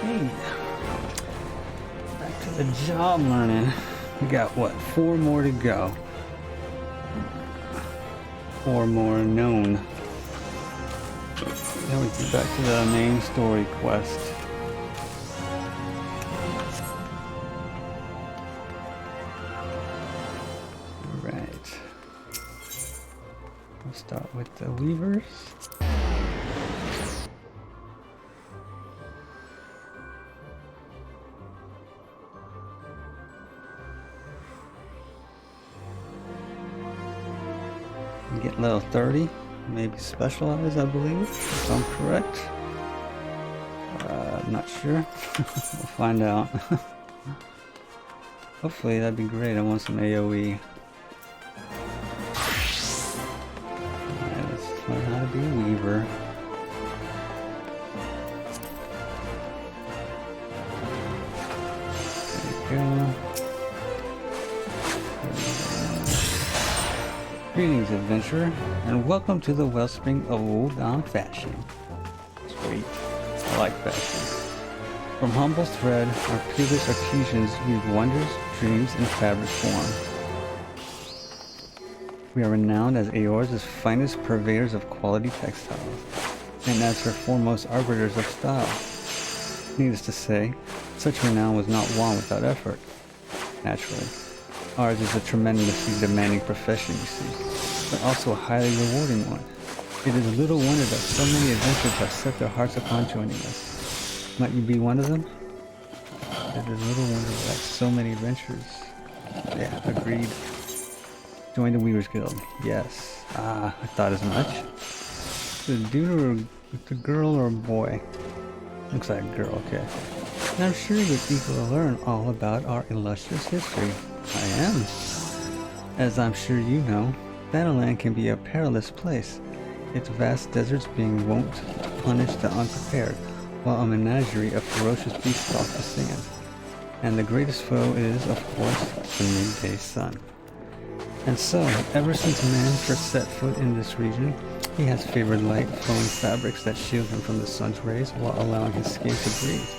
Okay, back to the job learning. We got what, 4 more to go. 4 more known. Then we get back to the main story quest. Alright. We'll start with the Weavers. Get level 30, maybe specialized, I believe, if I'm correct. I'm not sure. We'll find out. Hopefully that'd be great. I want some AoE. Alright, let's learn how to be a weaver. There we go. Greetings, adventurer, and welcome to the wellspring of Wudang fashion. Sweet. I like fashion. From humble thread, our previous artisans weave wonders, dreams, and fabric form. We are renowned as Eorze's finest purveyors of quality textiles, and as her foremost arbiters of style. Needless to say, such renown was not won without effort. Naturally. Ours is a tremendously demanding profession, you see, but also a highly rewarding one. It is little wonder that so many adventurers have set their hearts upon joining us. Might you be one of them? It is little wonder that so many adventurers... Yeah, agreed. Join the Weavers Guild. Yes. Ah, I thought as much. It's a dude or a girl or a boy? Looks like a girl, okay. And I'm sure you're eager to learn all about our illustrious history. I am. As I'm sure you know, Battleland can be a perilous place, its vast deserts being wont to punish the unprepared, while a menagerie of ferocious beasts stalk the sand. And the greatest foe is, of course, the midday sun. And so, ever since man first set foot in this region, he has favored light, flowing fabrics that shield him from the sun's rays while allowing his skin to breathe.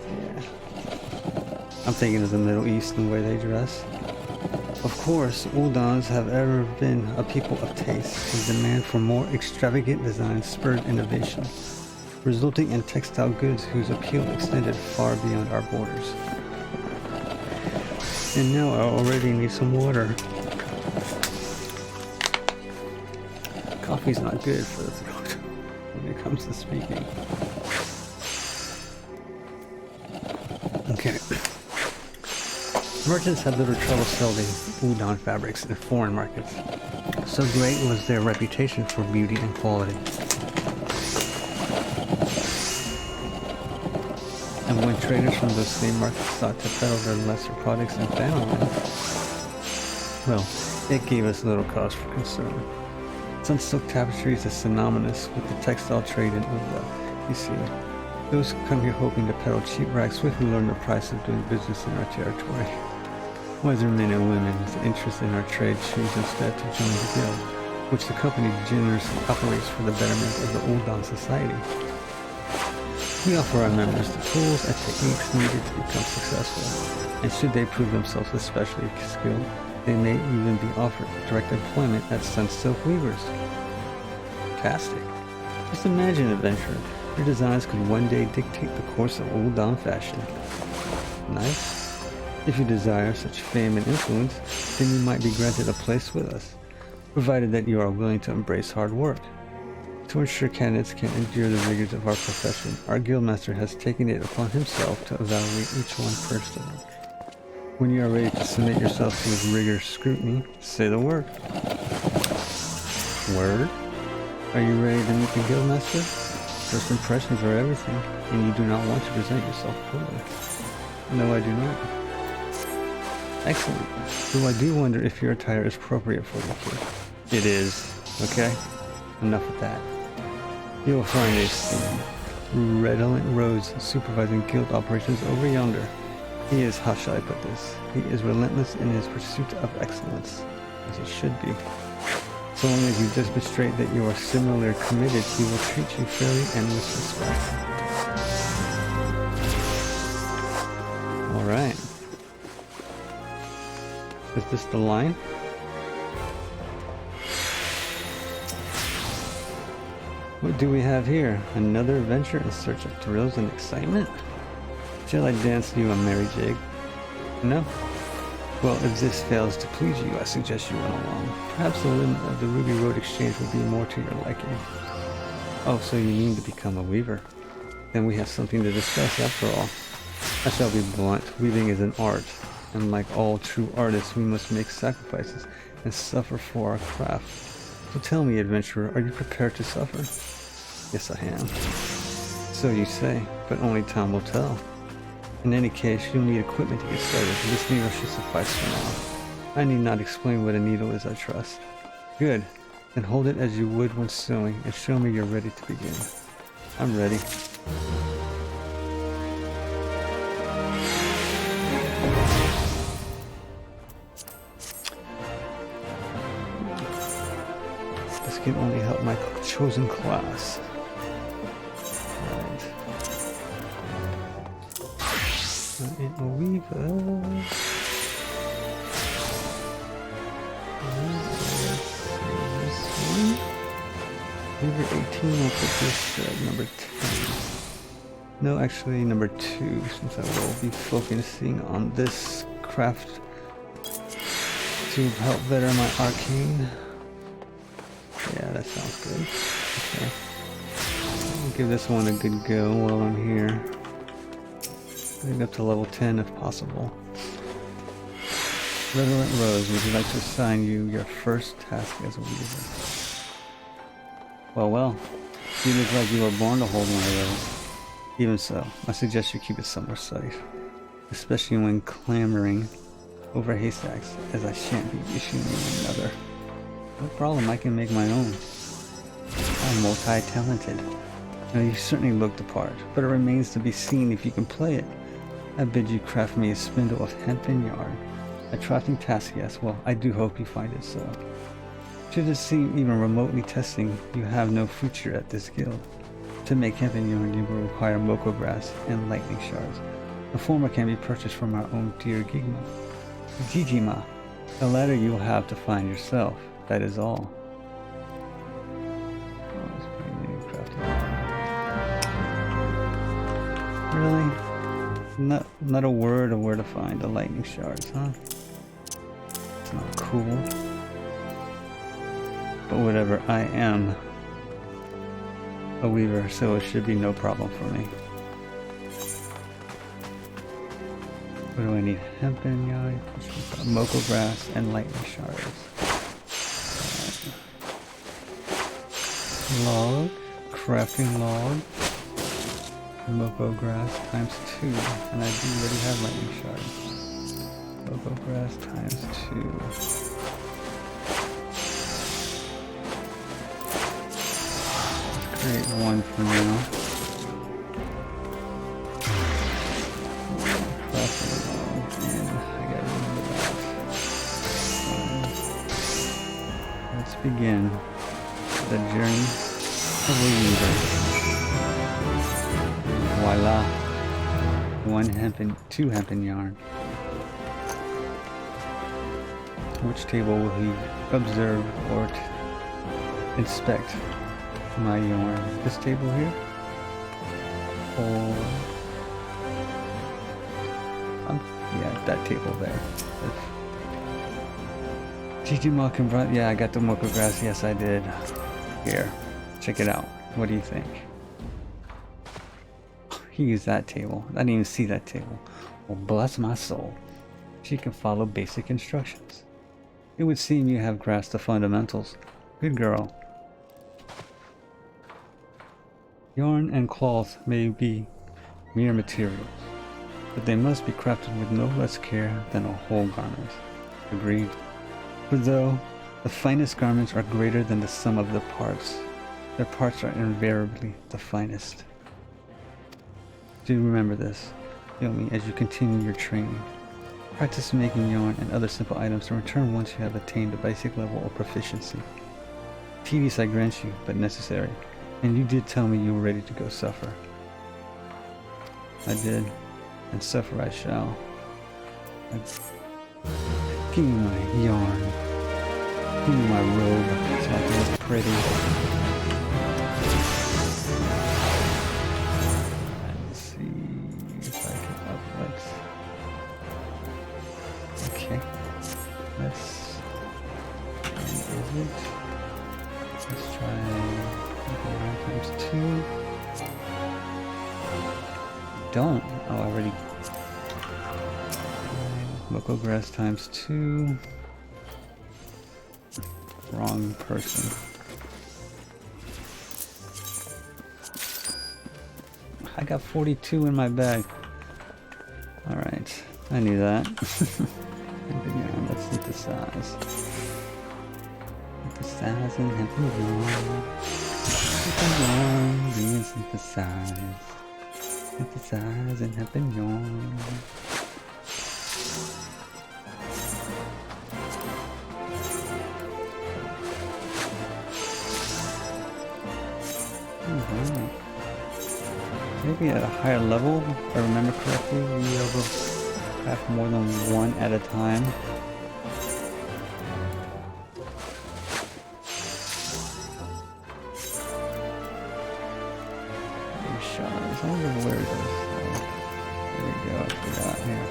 Yeah. I'm thinking of the Middle East and the way they dress. Of course, Wudangs have ever been a people of taste, and demand for more extravagant designs spurred innovation, resulting in textile goods whose appeal extended far beyond our borders. And now I already need some water. Coffee's not good for the throat when it comes to speaking. Okay. Merchants had little trouble selling Wudang fabrics in foreign markets. So great was their reputation for beauty and quality. And when traders from those same markets sought to peddle their lesser products in Battleland, well, it gave us little cause for concern. Sunsilk tapestries is synonymous with the textile trade in Ul'dah. You see, those who come here hoping to peddle cheap rags swiftly learn the price of doing business in our territory. Whether men and women with interest in our trade choose instead to join the guild, which the company generously operates for the betterment of the Wudang society. We offer our members the tools and techniques needed to become successful, and should they prove themselves especially skilled, they may even be offered direct employment as Sunsilk Weavers. Fantastic. Just imagine, adventurer, your designs could one day dictate the course of Wudang fashion. Nice. If you desire such fame and influence, then you might be granted a place with us, provided that you are willing to embrace hard work. To ensure candidates can endure the rigors of our profession, our guildmaster has taken it upon himself to evaluate each one personally. When you are ready to submit yourself to his rigorous scrutiny, say the word. Word? Are you ready to meet the guildmaster? First impressions are everything, and you do not want to present yourself poorly. No, I do not. Excellent. Though I do wonder if your attire is appropriate for the kid. It is. Okay? Enough of that. You will find a redolent Rose supervising guild operations over yonder. He is, how shall I put this? He is relentless in his pursuit of excellence, as he should be. So long as you demonstrate that you are similarly committed, he will treat you fairly and with respect. Alright. Is this the line? What do we have here? Another adventure in search of thrills and excitement? Shall I dance you a merry jig? No? Well, if this fails to please you, I suggest you run along. Perhaps the limit of the Ruby Road Exchange will be more to your liking. Oh, so you mean to become a weaver? Then we have something to discuss after all. I shall be blunt, weaving is an art, and like all true artists, we must make sacrifices and suffer for our craft. So tell me, adventurer, are you prepared to suffer? Yes, I am. So you say, but only time will tell. In any case, you'll need equipment to get started. This needle should suffice for now. I need not explain what a needle is, I trust. Good. Then hold it as you would when sewing, and show me you're ready to begin. I'm ready. This can only help my chosen class. I am a weaver. Weaver 18, we'll put this at number 10. No, actually number 2, since I will be focusing on this craft to help better my arcane. Yeah, that sounds good. Okay. I'll give this one a good go while I'm here. Getting up to level 10 if possible. Redolent Rose, would you like to assign you your first task as a weaver? Well, you look like you were born to hold one of those. Even so, I suggest you keep it somewhere safe, especially when clambering over haystacks, as I shan't be issuing you another. No problem, I can make my own. I'm multi-talented. Now, you certainly look the part, but it remains to be seen if you can play it. I bid you craft me a spindle of hempen yarn. A trifling task, yes. Well, I do hope you find it so. Should it seem even remotely testing, you have no future at this guild. To make hempen yarn, you will require moko grass and lightning shards. The former can be purchased from our own dear Gijima. The latter you will have to find yourself. That is all. Really? Not a word of where to find the lightning shards, huh? It's not cool. But whatever, I am a weaver, so it should be no problem for me. What do I need? Hempen yarn, moko grass, and lightning shards. Log, crafting log. Moko grass times 2, and I do already have lightning shards. Moko grass times 2. Let's create one for now. Crafting log, and I gotta remember that. Let's begin the journey of a weaver. Voila. 2 hempen yarn. Which table will he observe or inspect my yarn? This table here? Or... yeah, that table there. Gijima can run... yeah, I got the moko grass. Yes, I did. Here. Check it out. What do you think? He used that table. I didn't even see that table. Well, bless my soul. She can follow basic instructions. It would seem you have grasped the fundamentals. Good girl. Yarn and cloth may be mere materials, but they must be crafted with no less care than a whole garment. Agreed. For though the finest garments are greater than the sum of their parts, their parts are invariably the finest. Do remember this, Yomi, as you continue your training. Practice making yarn and other simple items to return once you have attained a basic level of proficiency. Tedious I grant you, but necessary. And you did tell me you were ready to go suffer. I did, and suffer I shall. Give me my yarn. Give me my robe so I can look pretty. Let's see if I can up. Okay. Let's. Is it? Let's try 9 times 2. Don't. Oh, I already. Local grass times 2. Wrong person. I got 42 in my bag. Alright, I knew that. Let's synthesize. Synthesize and have yarn. Being synthesized. Synthesize and have yarn. Maybe at a higher level, if I remember correctly, we'll be able to craft more than one at a time. Shards. I wonder where it is. There we go. I forgot here.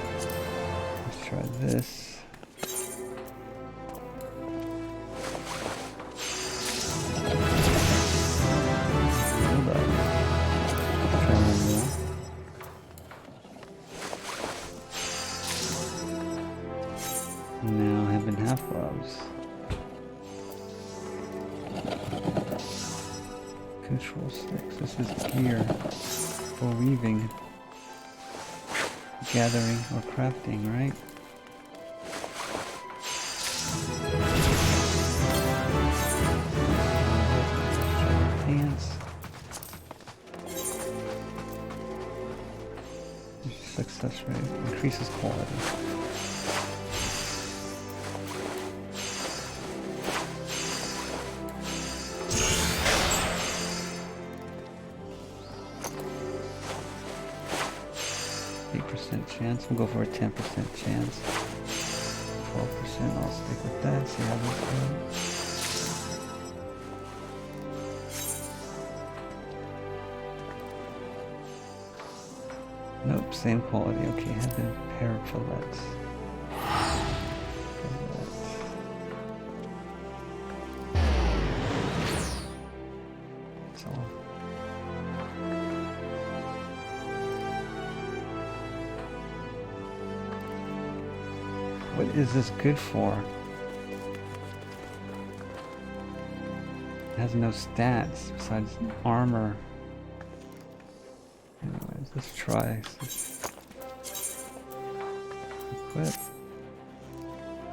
Let's try this. Now having half gloves. Control sticks. This is gear for weaving, gathering, or crafting, right? Pants. Success rate increases quality. Chance. We'll go for a 10% chance. 12%. I'll stick with that. See how this goes. Nope, same quality. Okay, have been pair of fillets. That's all. What is this good for? It has no stats besides armor. Anyways, let's try. Equip.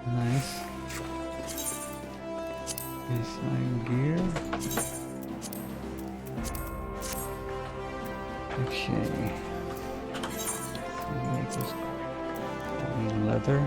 Nice. Baseline gear. Okay. Make this leather.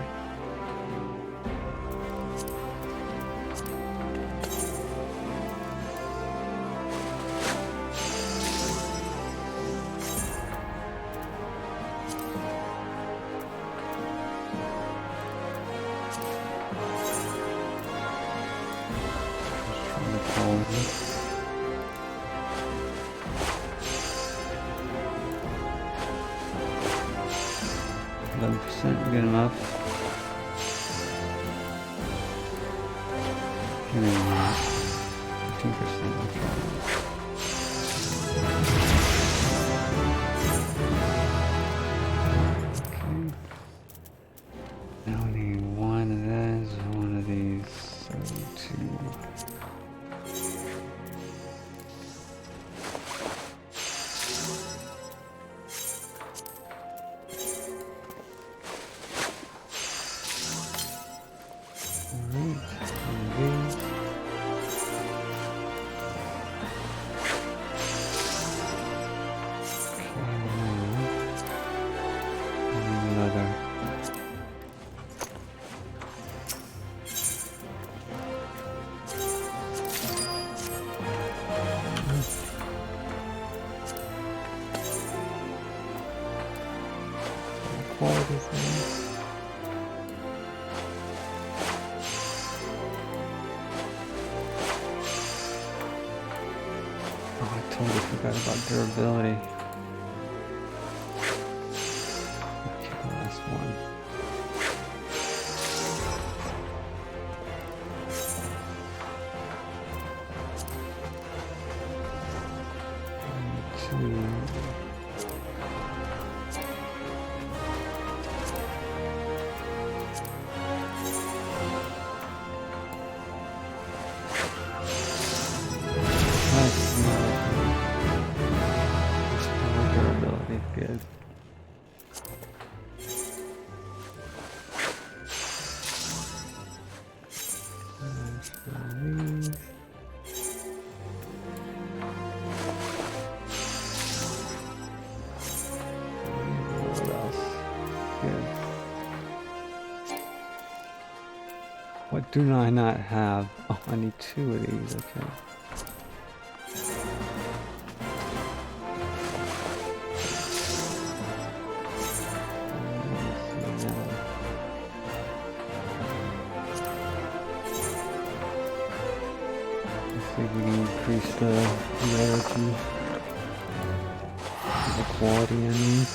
Good enough. Give me 15%. I'll try that. Okay. Now we need one of those, one of these. So 2. totally forgot about durability. Okay, the last one. Durability, good. What else? Good. What do I not have? Oh, I need 2 of these, okay. See if we can increase the rarity, the quality, I mean.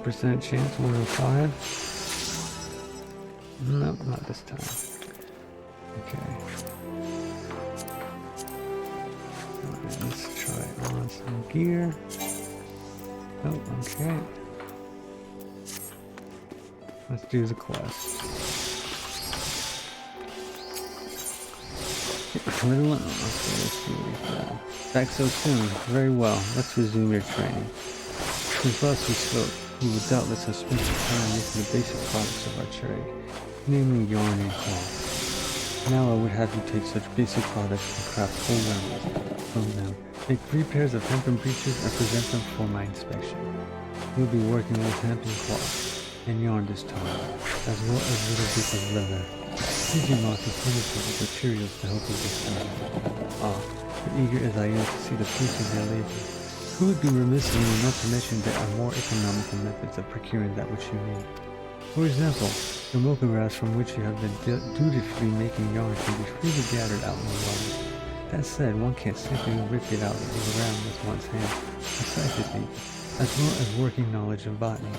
%, chance, 105. Nope, not this time. Okay. Alright, let's try on some gear. Oh, okay. Let's do the quest. Little, okay, let's see what we've got. Back so soon. Very well. Let's resume your training. Since last we spoke, we would doubtless have spent some time making the basic products of our trade, namely yarn and cloth. Now I would have you take such basic products and craft whole garments from them. Make 3 pairs of hempen breeches and present them for my inspection. You'll be working with hempen cloth and yarn this time, as well as little bits of leather. Digimoth is limited with materials to help you this time. Ah, but eager as I am to see the fruits of your labor, who would be remiss in me not to mention there are more economical methods of procuring that which you need. For example, the mochagrass from which you have been dutifully making yarn can be freely gathered out in the wild. That said, one can't simply rip it out and move around with one's hand, decisively, as well as working knowledge of botany.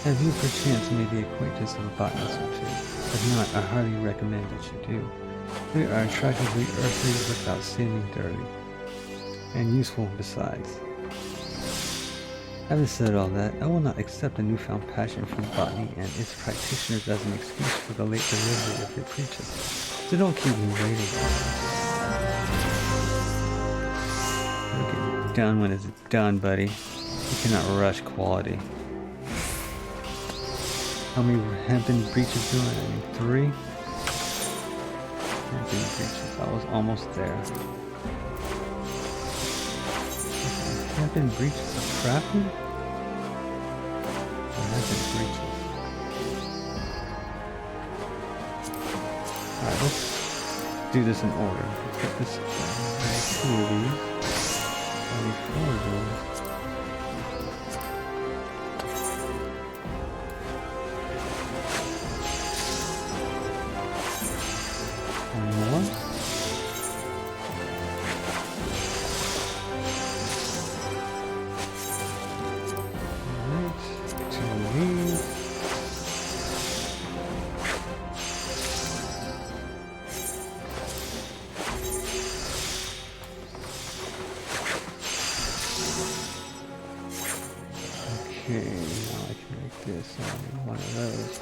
Have you perchance made the acquaintance of a botanist or two? If not, I highly recommend that you do. They are attractively earthy without seeming dirty, and useful besides. Having said all that, I will not accept a newfound passion for botany and its practitioners as an excuse for the late delivery of your creatures. So don't keep me waiting. You'll get done when it's done, buddy. You cannot rush quality. How many hempen breeches do I need? 3? Hempen breeches. I was almost there. Hempen breeches are crafted? Hempen breeches. Alright, let's do this in order. Let's get this 2 of these. I need 4 of those. Okay, now I can make this one of those.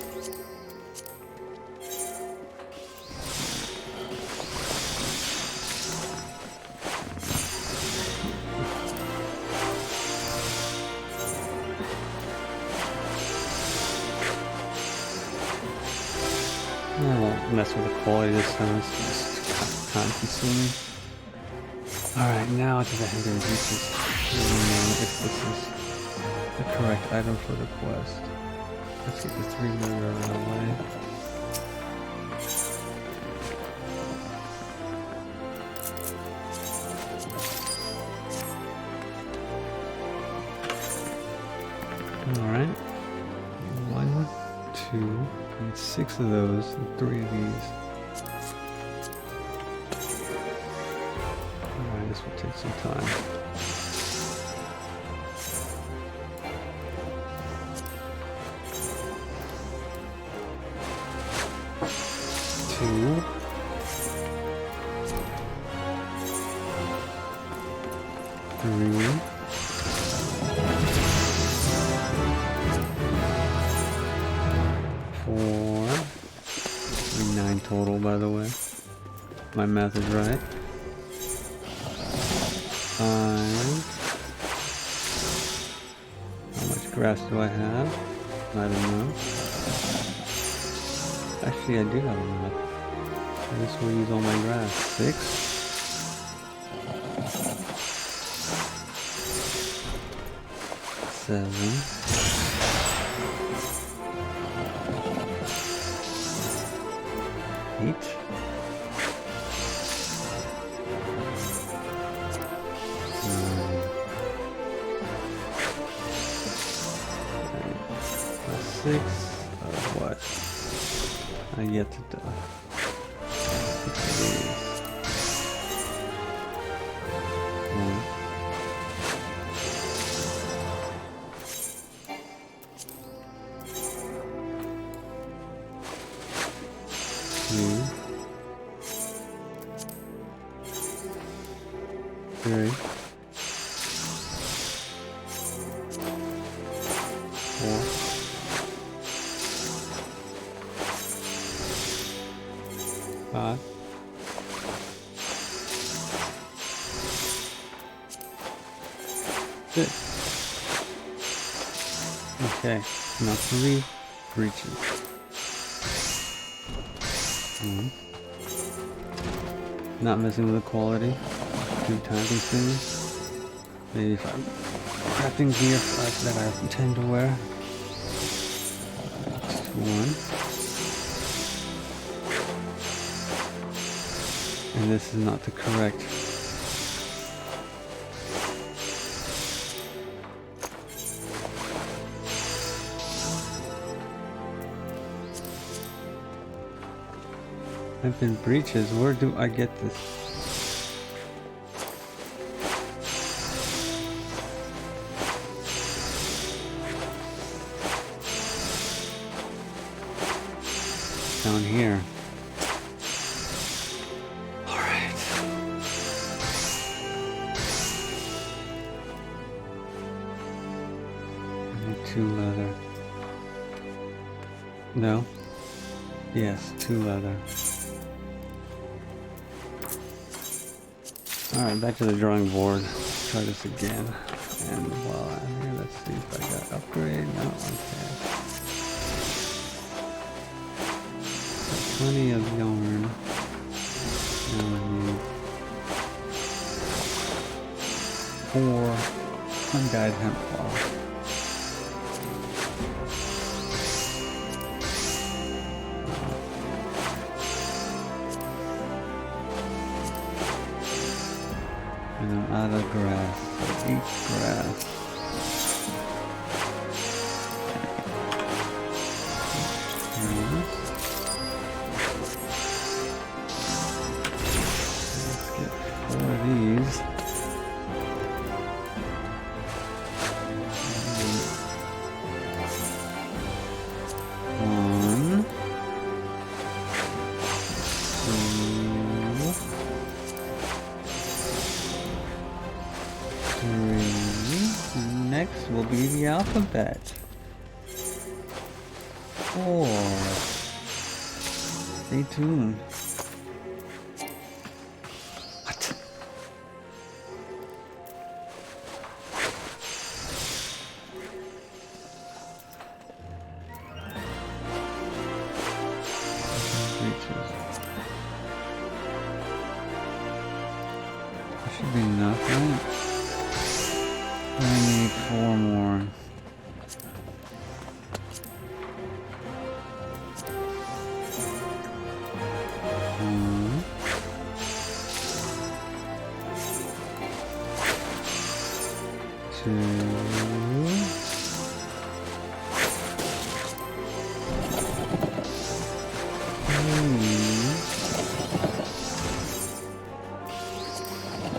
I won't mess with the quality this time, it's just time consuming. Alright, now to the hempen breeches. If this is the correct item for the quest. Let's get the 3 motor out of the way. 6 of those and 3 of these. Alright, this will take some time. Two. Three. 4. 9 total, by the way. My math is right. 5. How much grass do I have? I don't know. Actually, I do have enough. This will use all my grass. 6. 7. 8. 6 of what? I yet to die. 6 of these. 1. 2. 3. 4. 5. 6. Okay, now 3 breaches. Not messing with the quality. Too time consuming. Maybe if I'm crafting gear that I intend to wear. 1. And this is not the correct. I've been breaches. Where do I get this? Down here. Alright. I need 2 leather. No? Yes, 2 leather. Alright, back to the drawing board. Try this again. And while I'm here, let's see if I got upgrade. No, okay. Got plenty of yarn. Now I need 4 undyed hemp cloth. And I'm out of grass, so eat grass. Let's get 4 of these. One. 2. 3. Next will be the alphabet. 4. Stay tuned. What? That should be enough, right? I need 4 more. 1. 2.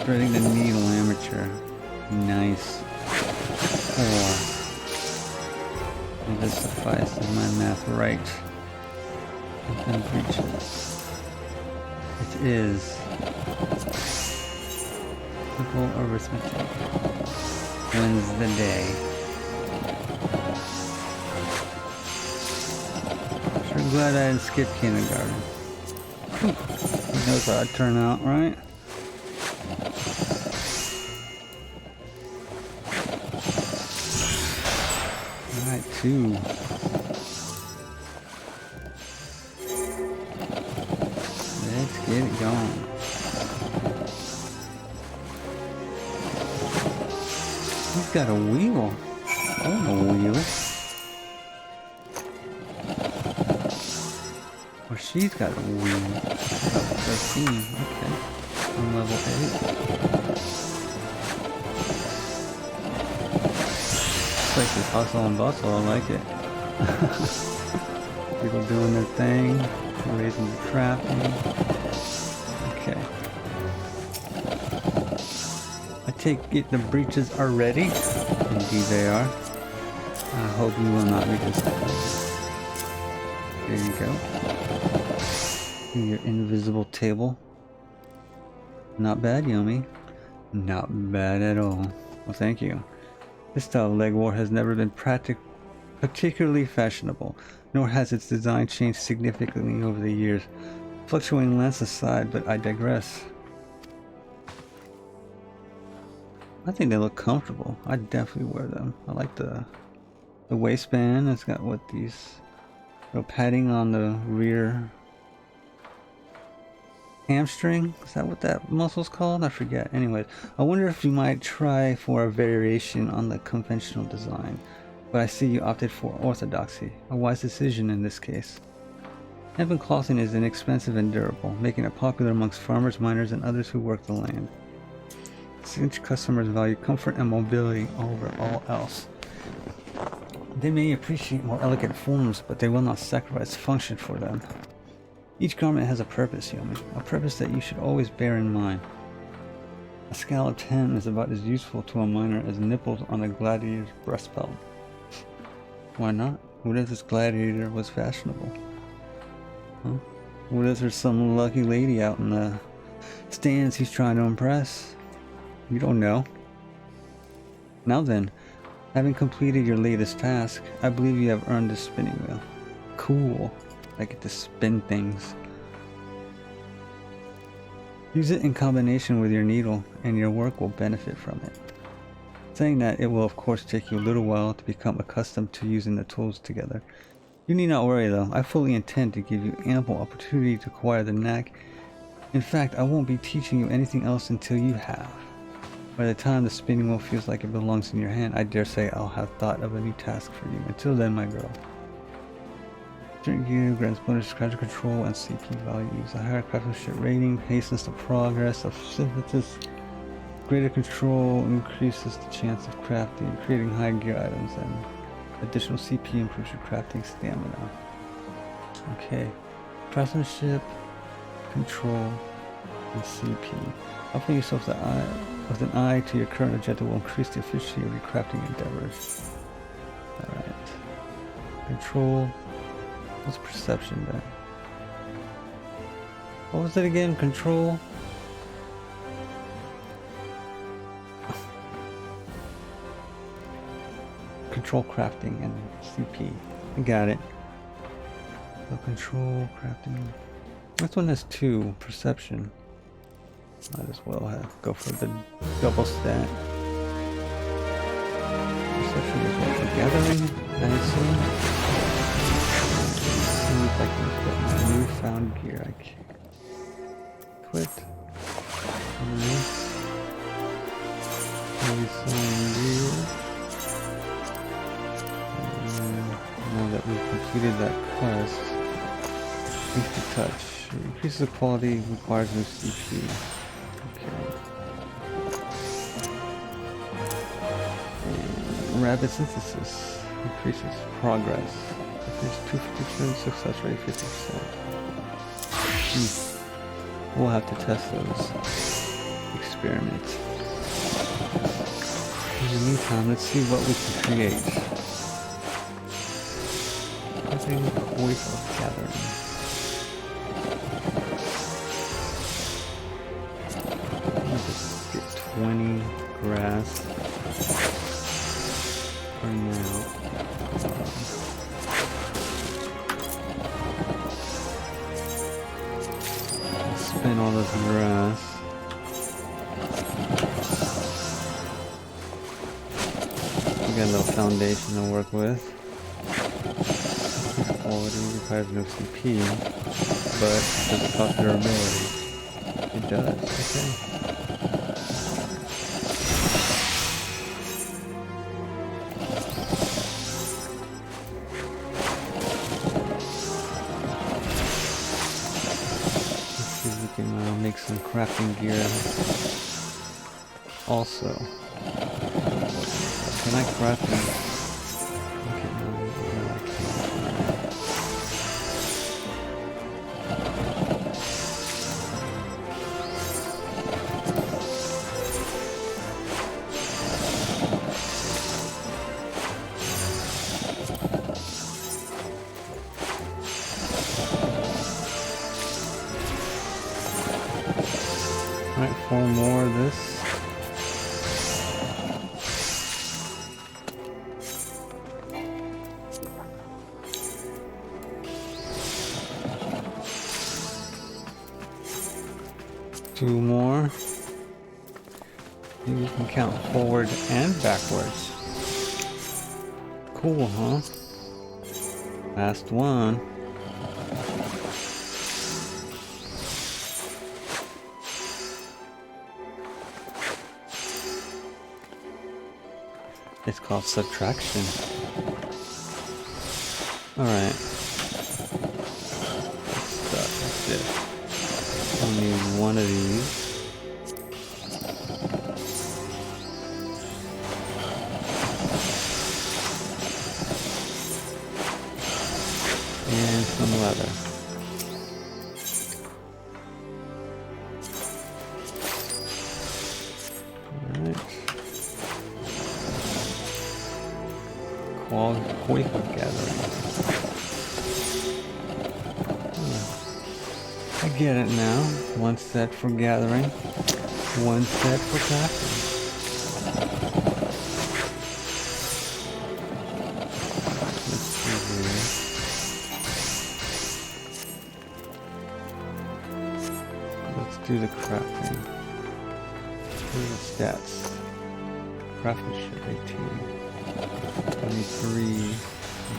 Threading the needle amateur. Nice. 4. Will this suffice? Is my math right? And breaches. It is. Simple arithmetic. Wins the day. Sure glad I didn't skip kindergarten. Who knows how I'd turn out, right? Alright, 2. Let's get it going. He's got a wheel. I want a wheel. Or she's got a wheel. Level 13. Okay. I'm level 8. This place is hustle and bustle. I like it. People doing their thing. Raising the crafting. Okay. I take it the breaches are ready. Indeed they are. I hope you will not be disappointed. There you go. Your invisible table. Not bad, Yomi. Not bad at all. Well, thank you. This style of leg war has never been particularly fashionable, nor has its design changed significantly over the years. Fluctuating lengths aside, but I digress. I think they look comfortable. I'd definitely wear them. I like the waistband. It's got what these little padding on the rear hamstring. Is that what that muscle's called? I forget. Anyways, I wonder if you might try for a variation on the conventional design. But I see you opted for orthodoxy. A wise decision in this case. Hempen clothing is inexpensive and durable, making it popular amongst farmers, miners, and others who work the land. Since customers value comfort and mobility over all else. They may appreciate more elegant forms, but they will not sacrifice function for them. Each garment has a purpose, Yomi. A purpose that you should always bear in mind. A scalloped hem is about as useful to a miner as nipples on a gladiator's breastbelt. Why not? What if this gladiator was fashionable? Huh? What if there's some lucky lady out in the stands he's trying to impress? You don't know. Now then, having completed your latest task, I believe you have earned this spinning wheel. Cool. I get to spin things. Use it in combination with your needle, and your work will benefit from it. Saying that, it will of course take you a little while to become accustomed to using the tools together. You need not worry though, I fully intend to give you ample opportunity to acquire the knack. In fact, I won't be teaching you anything else until you have. By the time the spinning wheel feels like it belongs in your hand, I dare say I'll have thought of a new task for you. Until then, my girl. Certain gear grants bonus crowd control and CP values. A higher craftsmanship rating hastens the progress of synthesis. Greater control increases the chance of crafting, creating high gear items, and additional CP improves your crafting stamina. Okay. Craftsmanship, control, and CP. Offering yourself with an eye to your current objective will increase the efficiency of your crafting endeavors. Alright. Control. What's perception then? What was it again? Control? Control crafting and CP. I got it. So control crafting. This one has 2. Perception. Might as well go for the double stat. Perception is what we're gathering, I assume. See if I can put my newfound gear. I can quit. Nice. Gear. Now that we've completed that quest, Leaf to Touch. It increases the quality, requires no CP. Okay. Rapid Synthesis increases progress. Increases 250%, success rate 50%. We'll have to test those. experiment. In the meantime, let's see what we can create. Using Koi for gathering. Let me just get 20 grass for now. Spin all this grass. We got a little foundation to work with. Quality requires no CP, but does it cost durability? It does, okay. Make some crafting gear also. Can I craft them? Okay, no, I can't. Alright, 4 more of this. Two more. You can count forward and backwards. Cool, huh? Last one. It's called subtraction. Alright. That's it. I'll need one of these. And some leather. Koi for gathering. I get it now. One set for gathering, one set for crafting. Let's see here. Let's do the crafting. Here are the stats. Craftsmanship 18. 23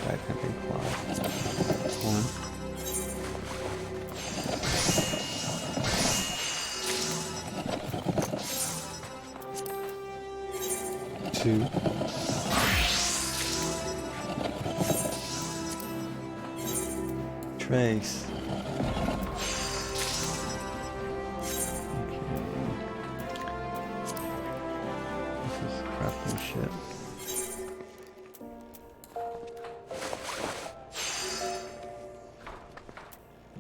backcountry claw. 1. 2. 3. Trace. Okay. This is craftsmanship.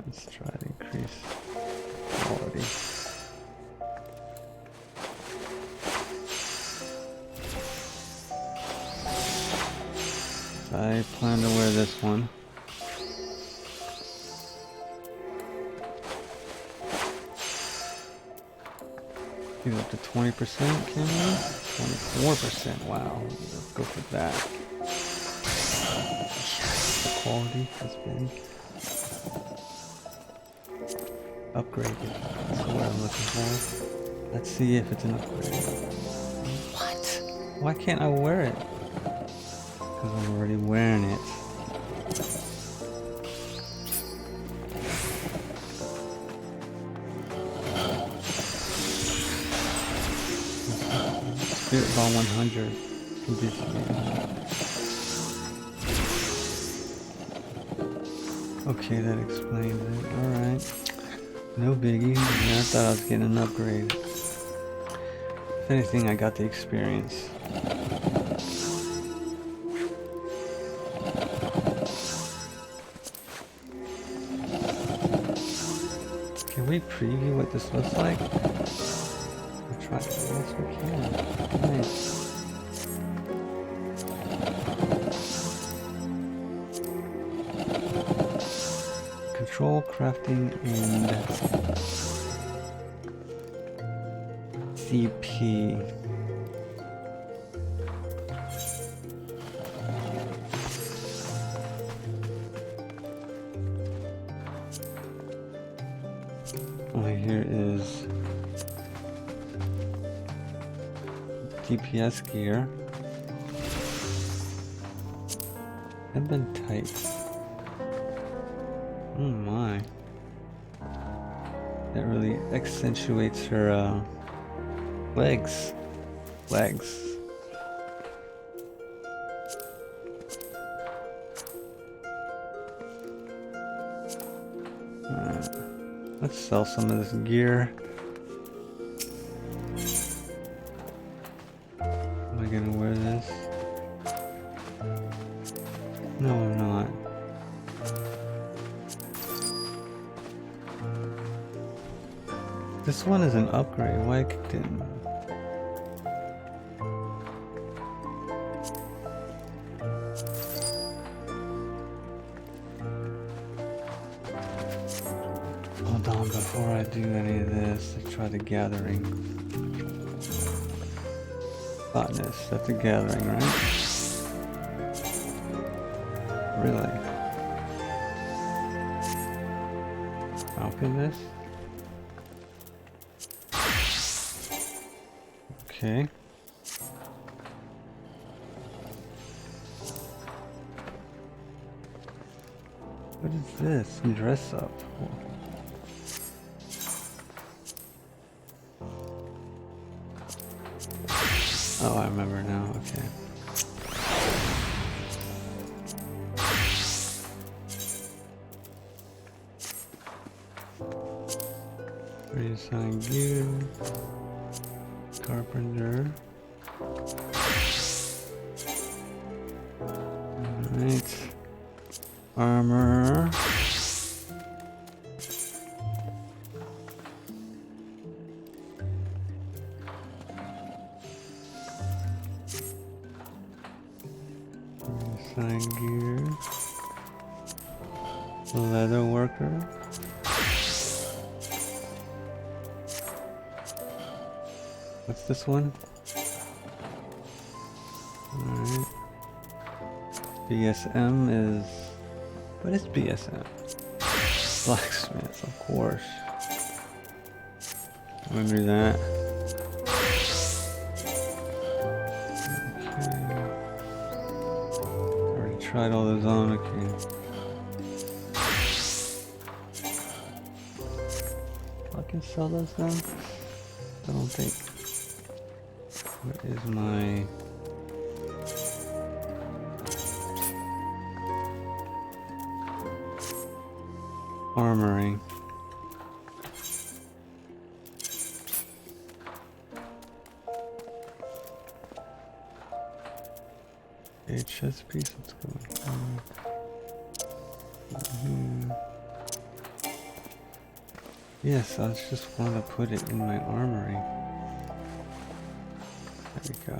Let's try to increase quality. So I plan to wear this one. Get up to 20%, can we? 24%, wow. Let's go for that. The quality has been upgraded. That's what I'm looking for. Let's see if it's an upgrade. What? Why can't I wear it? Because I'm already wearing it. Spirit Ball 100 conditioning. Okay, that explains it. Alright. No biggie. I thought I was getting an upgrade. If anything, I got the experience. Can we preview what this looks like? try it. Yes, we can. Nice. Control, crafting, and CP. Here is DPS gear. I've been tight. Oh my. That really accentuates her legs. Let's sell some of this gear. Am I gonna wear this? No, I'm not. This one is an upgrade. Why didn't? Hold on, before I do any of this, let's try the gathering. Botanist, that's a gathering, right? Really? Alchemist? Okay. What is this? Dress up. Oh, I remember now. Okay. Reassign gear. Carpenter. Alright. Armor. Reassign gear. Leather worker. What's this one? Alright. BSM is... What is BSM? Blacksmith, of course. I'm gonna do that. Okay. Already tried all those on, okay. I can sell those now? I don't think. Where is my... armory? HS piece, let's go. Yes, I just want to put it in my armory. There we go.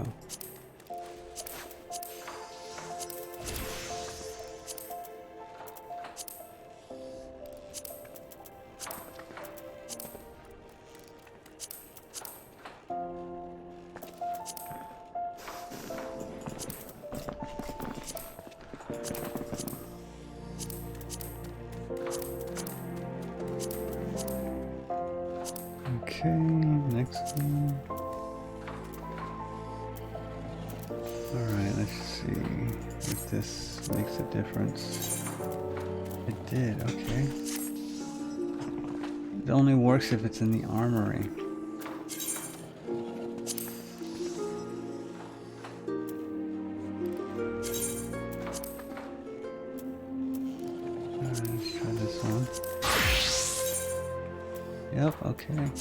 Okay, next one. Alright, let's see if this makes a difference. It did, okay. It only works if it's in the armory. Alright, let's try this one. Yep, okay.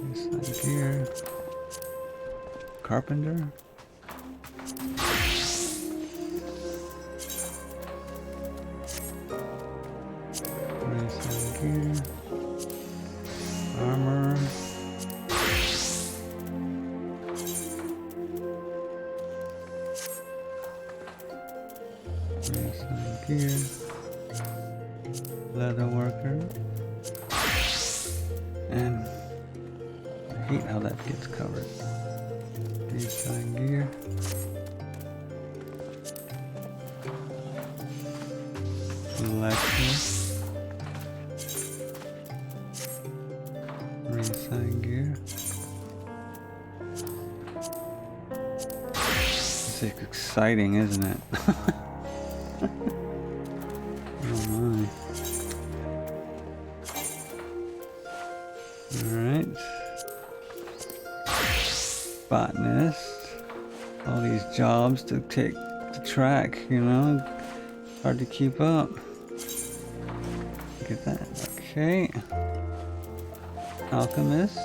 Reassign gear. Carpenter. Reassign gear. Armor. hate how that gets covered. Reassign gear. Selection. Reassign gear. It's exciting, isn't it? Oh my. Alright. Botanist. All these jobs to take the track, you know? Hard to keep up. Look at that. Okay. Alchemist.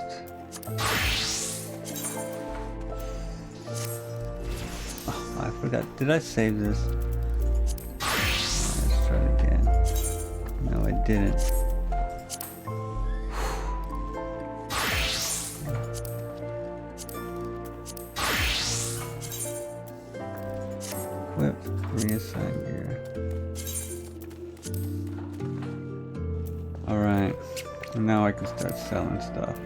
Oh, I forgot. Did I save this? Let's try it again. No, I didn't. Equip, reassign gear. Alright, and now I can start selling stuff.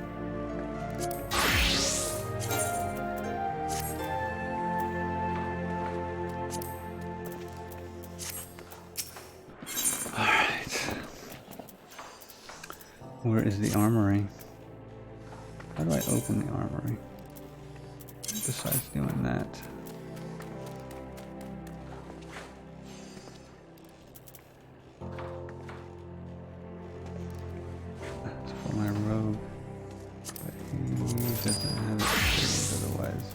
Alright. Where is the armory? How do I open the armory? Besides doing that. My rogue, but he doesn't have experience otherwise.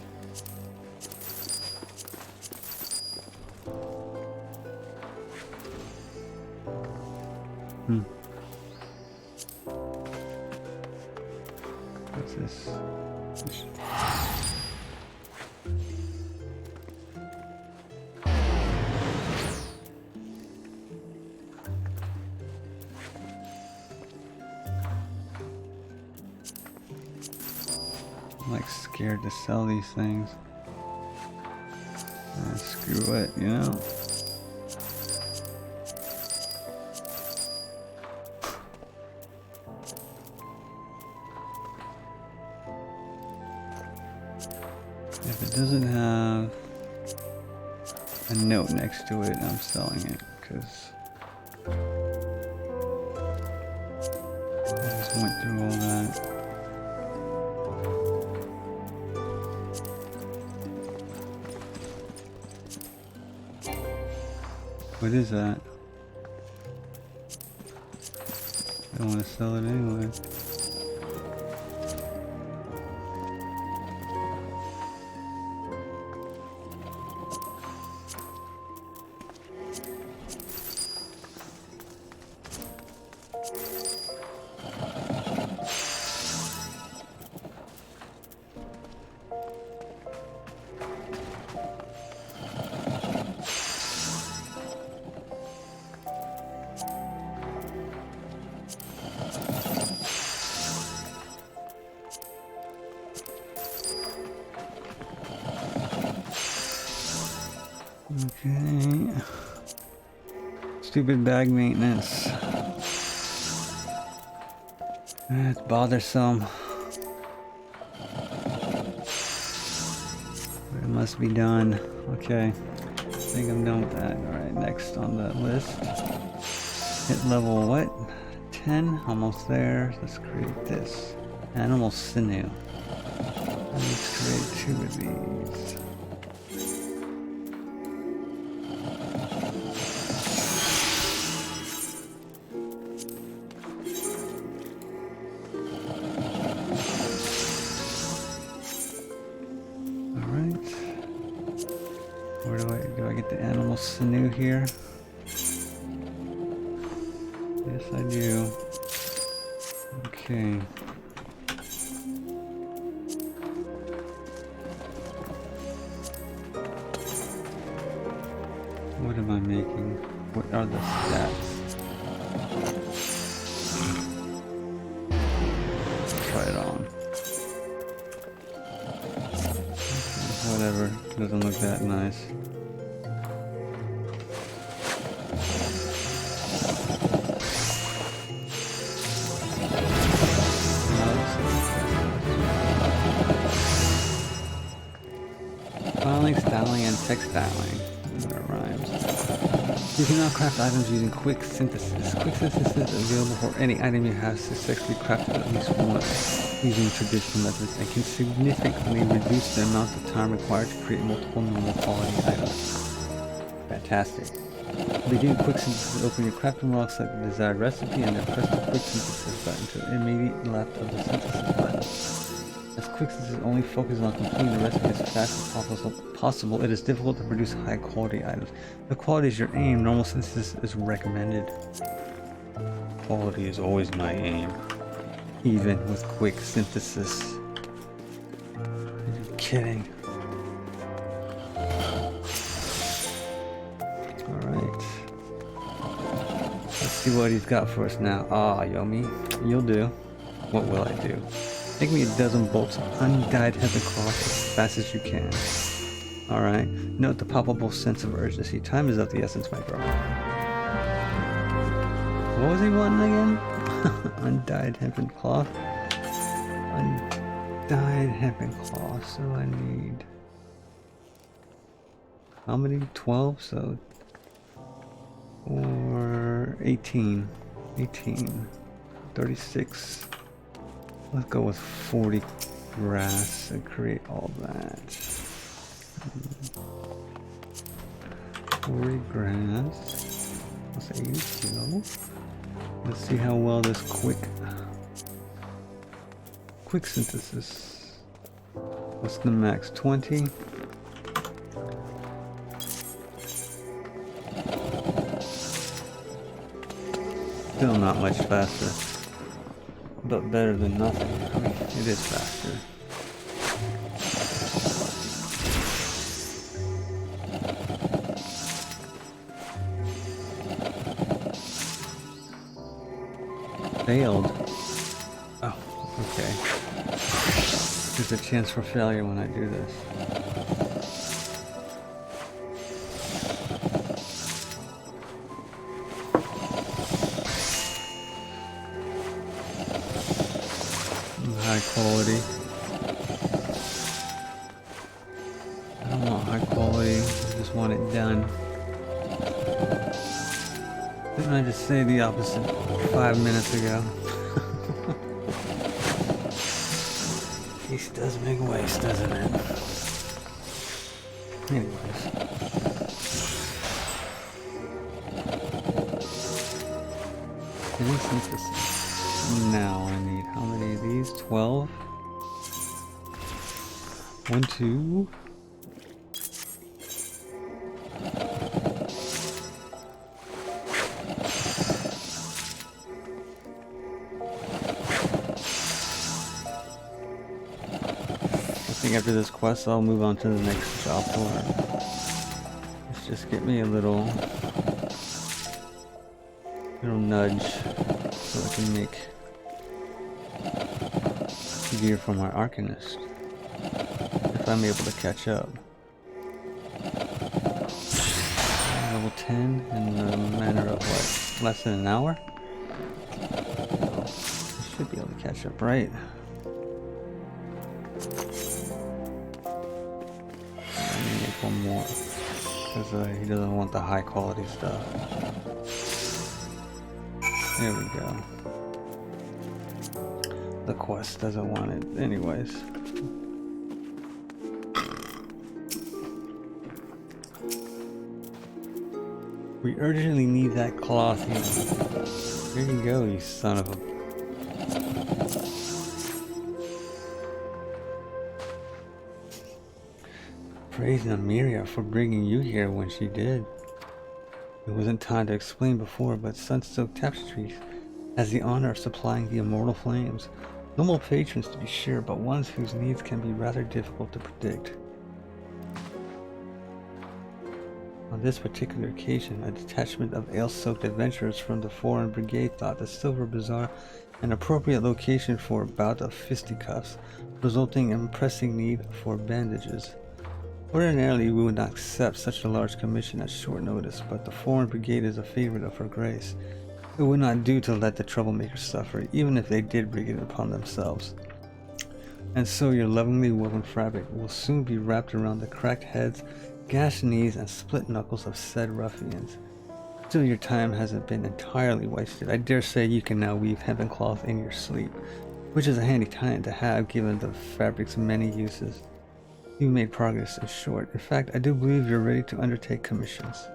What's this? I'm like scared to sell these things. Screw it, you know? If it doesn't have a note next to it, I'm selling it, because I just went through all that. What is that? I don't want to sell it anyway. Okay. Stupid bag maintenance. It's bothersome. But it must be done. Okay. I think I'm done with that. Alright, next on the list. Hit level what? 10? Almost there. Let's create this. Animal sinew. Let's create 2 of these. Where do I get the animal sinew here? Yes, I do. Okay. What am I making? What are the stats? Try it on. Whatever, doesn't look that nice. styling and textiling. That rhymes. You can now craft items using quick synthesis. Quick synthesis is available for any item you have successfully crafted at least once using traditional methods and can significantly reduce the amount of time required to create multiple normal quality items. Fantastic. Begin quick synthesis. Open your crafting log, select the desired recipe, and then press the quick synthesis button to the immediate left of the synthesis button. As quick synthesis only focuses on completing the recipe as fast as possible, it is difficult to produce high quality items. The quality is your aim. Normal synthesis is recommended. Quality is always my aim, even with quick synthesis. Are you kidding? Alright. Let's see what he's got for us now. Ah, Yomi, you'll do. What will I do? Make me a dozen bolts of undyed hempen cloth as fast as you can. Alright. Note the palpable sense of urgency. Time is of the essence, my girl. What was he wanting again? Undyed hempen cloth. Undyed hempen cloth. So I need... how many? 12? So... or 18. 18. 36. Let's go with 40 grass and create all that. 40 grass. Let's 82. Let's see how well this quick synthesis. What's the max? 20. Still not much faster. But better than nothing. I mean, it is faster. Failed. Oh, okay. There's a chance for failure when I do this. High quality. I don't want high quality, I just want it done. Didn't I just say the opposite 5 minutes ago? Peace does make waste, doesn't it? Anyways. Synthesis. Now I need how many of these? 12? 1, 2. I think after this quest I'll move on to the next job for it. Let's just get me a little nudge so I can make gear for my Arcanist, if I'm able to catch up. Level 10 in the matter of what, less than an hour? So I should be able to catch up, right? I need to make one more, because he doesn't want the high quality stuff. There we go. The quest doesn't want it anyways. We urgently need that cloth here. There you go, you son of a... Praise Nymeria for bringing you here when she did. It wasn't time to explain before, but Sunsoaked Tapestries has the honor of supplying the immortal flames. Normal patrons to be sure, but ones whose needs can be rather difficult to predict. On this particular occasion, a detachment of ale-soaked adventurers from the Foreign Brigade thought the Silver Bazaar an appropriate location for a bout of fisticuffs, resulting in pressing need for bandages. Ordinarily, we would not accept such a large commission at short notice, but the Foreign Brigade is a favorite of Her Grace. It would not do to let the troublemakers suffer, even if they did bring it upon themselves. And so your lovingly woven fabric will soon be wrapped around the cracked heads gashed knees, and split knuckles of said ruffians. Still, your time hasn't been entirely wasted. I dare say you can now weave hempen cloth in your sleep, which is a handy talent to have given the fabric's many uses. You made progress in short. In fact, I do believe you're ready to undertake commissions.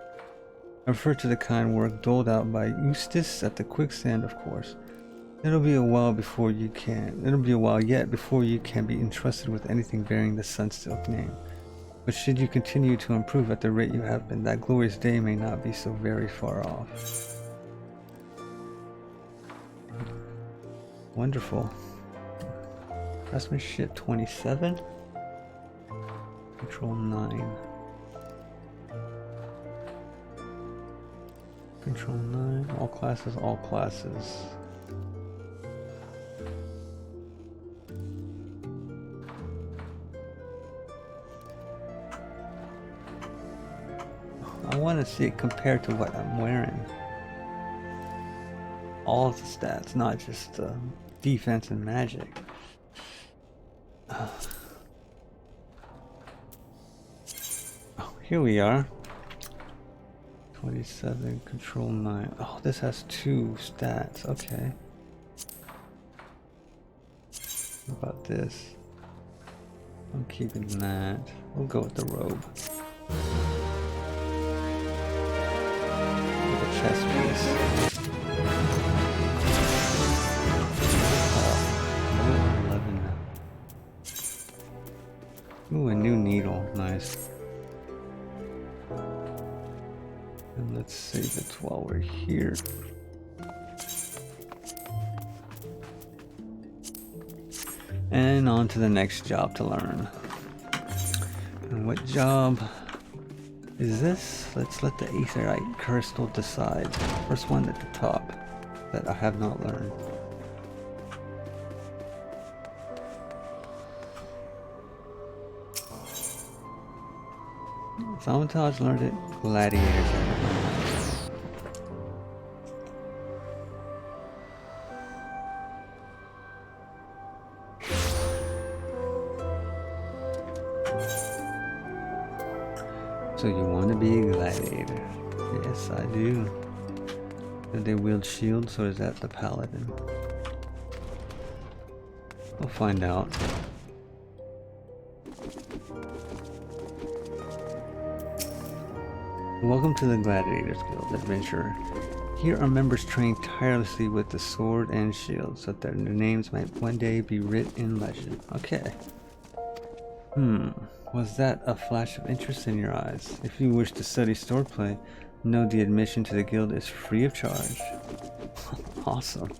I refer to the kind work doled out by Eustace at the Quicksand, of course. It'll be a while yet before you can be entrusted with anything bearing the Sunsilk name. But should you continue to improve at the rate you have been, that glorious day may not be so very far off. Wonderful. Craftsmanship 27. Control 9. Control 9. All classes, all classes. I want to see it compared to what I'm wearing. All of the stats, not just defense and magic. Oh, here we are. 27, control 9. Oh, this has 2 stats. Okay. What about this? I'm keeping that. We'll go with the robe. Chess piece. 11 now. Ooh, a new needle. Nice. And let's save it while we're here. And on to the next job to learn. And what job is this? Let's let the Aetherite Crystal decide. First one at the top that I have not learned. Thaumaturge learned it. Gladiators learned it. So you want to be a gladiator? Yes, I do. Do they wield shields, or is that the paladin? We'll find out. Welcome to the Gladiators Guild, adventurer. Here are members trained tirelessly with the sword and shield, so that their names might one day be writ in legend. Okay. Was that a flash of interest in your eyes? If you wish to study swordplay, know the admission to the guild is free of charge. Awesome.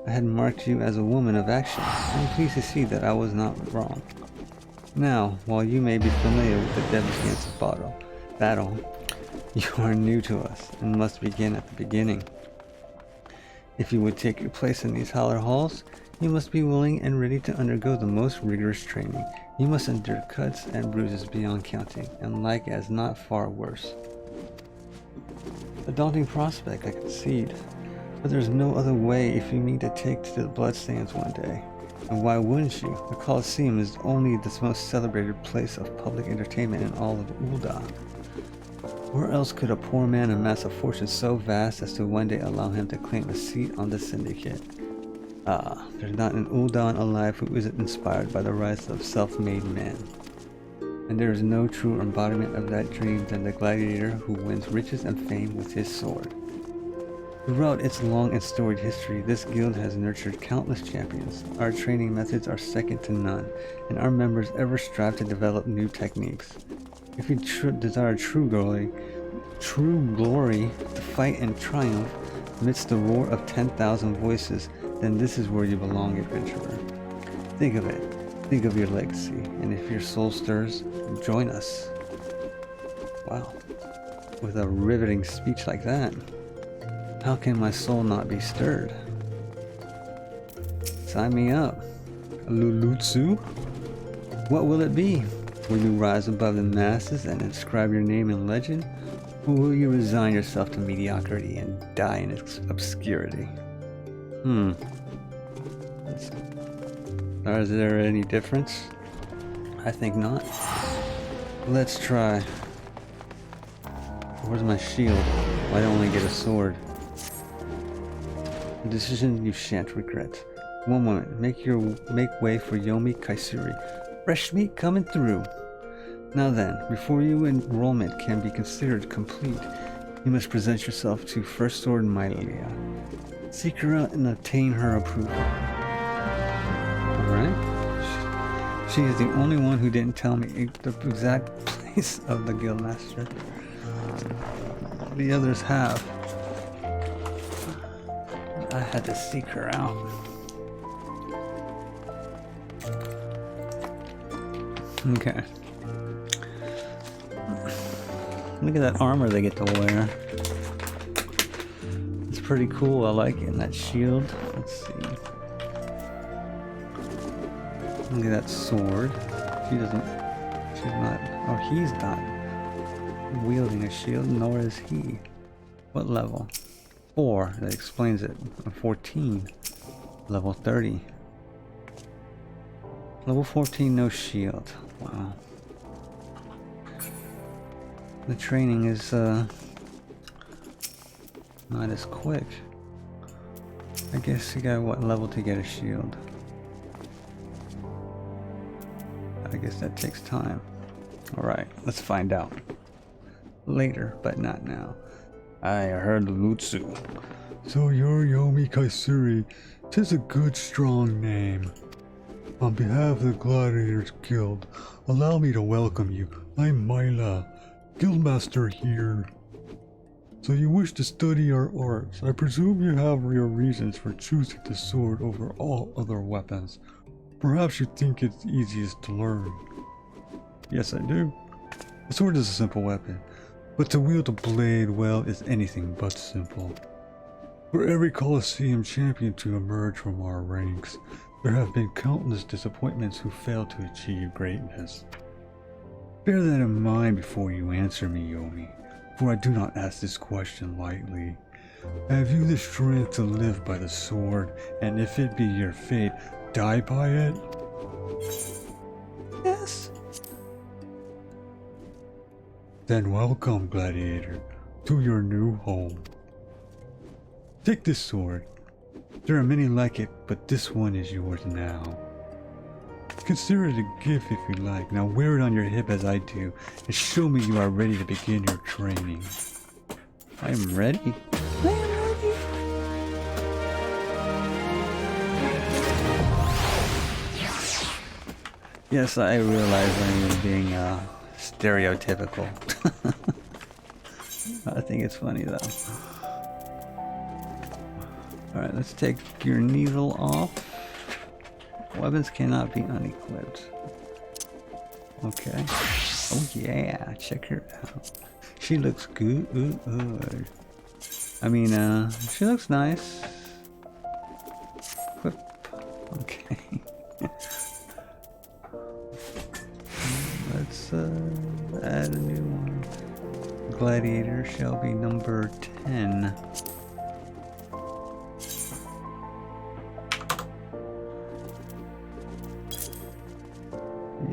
I had marked you as a woman of action. I'm pleased to see that I was not wrong. Now, while you may be familiar with the Devil's battle, you are new to us and must begin at the beginning. If you would take your place in these hallowed halls, you must be willing and ready to undergo the most rigorous training. You must endure cuts and bruises beyond counting, and like as not far worse. A daunting prospect, I concede, but there's no other way if you mean to take to the bloodstains one day. And why wouldn't you? The Colosseum is only the most celebrated place of public entertainment in all of Ul'dah. Where else could a poor man amass a fortune so vast as to one day allow him to claim a seat on the syndicate? Ah, there's not an Ul'dah alive who isn't inspired by the rise of self-made men. And there is no truer embodiment of that dream than the gladiator who wins riches and fame with his sword. Throughout its long and storied history, this guild has nurtured countless champions. Our training methods are second to none, and our members ever strive to develop new techniques. If you desire true glory, to fight and triumph amidst the roar of 10,000 voices, then this is where you belong, adventurer. Think of it. Think of your legacy, and if your soul stirs, join us. Wow. With a riveting speech like that, how can my soul not be stirred? Sign me up. Lulutsu? What will it be? Will you rise above the masses and inscribe your name in legend? Or will you resign yourself to mediocrity and die in its obscurity? Is there any difference? I think not. Let's try. Where's my shield? Why do I only get a sword? A decision you shan't regret. One moment. Make way for Yomi Kaisuri. Fresh meat coming through. Now then, before your enrollment can be considered complete, you must present yourself to First Sword Mylia. Seek her out and obtain her approval. Alright. She is the only one who didn't tell me the exact place of the Guildmaster. The others have. I had to seek her out. Okay. Look at that armor they get to wear. It's pretty cool. I like it. And that shield. Let's see. Look at that sword. She's not, or he's not wielding a shield, nor is he. What level? 4. That explains it. 14. Level 30. Level 14, no shield. Wow. The training is not as quick. I guess you got what level to get a shield? I guess that takes time. Alright, let's find out. Later, but not now. I heard Lutsu. So you're Yomi Kaisuri. 'Tis a good strong name. On behalf of the Gladiators Guild, allow me to welcome you. I'm Myla, Guildmaster here. So you wish to study our arts. I presume you have your reasons for choosing the sword over all other weapons. Perhaps you think it's easiest to learn. Yes, I do. The sword is a simple weapon, but to wield a blade well is anything but simple. For every Colosseum champion to emerge from our ranks, there have been countless disappointments who failed to achieve greatness. Bear that in mind before you answer me, Yomi, for I do not ask this question lightly. Have you the strength to live by the sword, and if it be your fate, die by it? Yes. Then welcome, Gladiator, to your new home. Take this sword. There are many like it, but this one is yours now. Consider it a gift if you like. Now wear it on your hip as I do, and show me you are ready to begin your training. I am ready. I am ready. Yes, I realize I am being stereotypical. I think it's funny though. Alright, let's take your needle off. Weapons cannot be unequipped. Okay. Oh yeah, check her out. She looks good. I mean, she looks nice. Equip. Okay. Let's add a new one. Gladiator shall be number 10.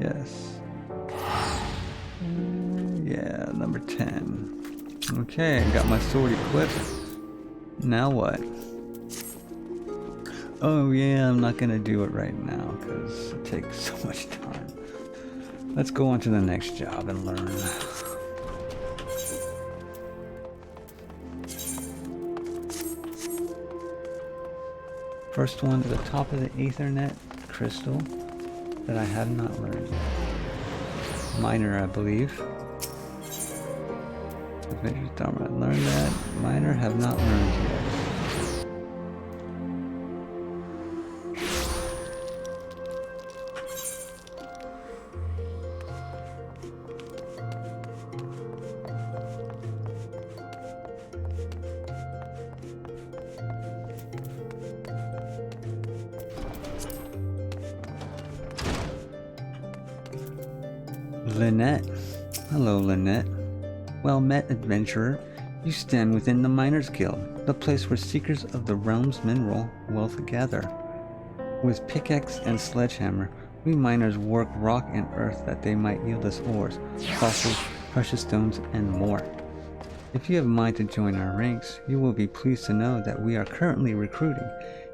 Yes. Yeah, number 10. Okay, got my sword equipped. Now what? Oh yeah, I'm not gonna do it right now because it takes so much time. Let's go on to the next job and learn. First one to the top of the Aethernet crystal that I have not learned yet. Minor, I believe. Adventure Dharma, I learned that. Minor, have not learned yet. Lynette. Hello, Lynette. Well met, adventurer. You stand within the Miners Guild, the place where seekers of the realm's mineral wealth gather. With pickaxe and sledgehammer, We miners work rock and earth that they might yield us ores, fossils, precious stones, and more. If you have a mind to join our ranks, you will be pleased to know that we are currently recruiting.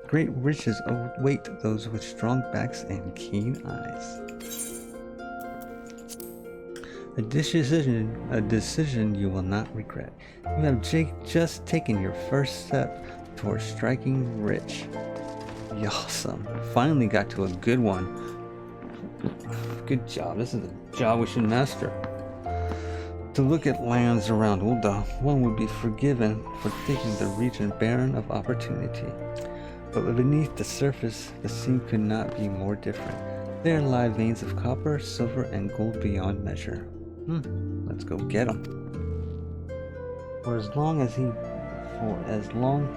Great riches await those with strong backs and keen eyes. A decision you will not regret. You have just taken your first step towards striking rich. Awesome. Finally got to a good one. Good job. This is a job we should master. To look at lands around Ul'dah, one would be forgiven for thinking the region barren of opportunity. But beneath the surface, the scene could not be more different. There lie veins of copper, silver, and gold beyond measure. Let's go get them. For as long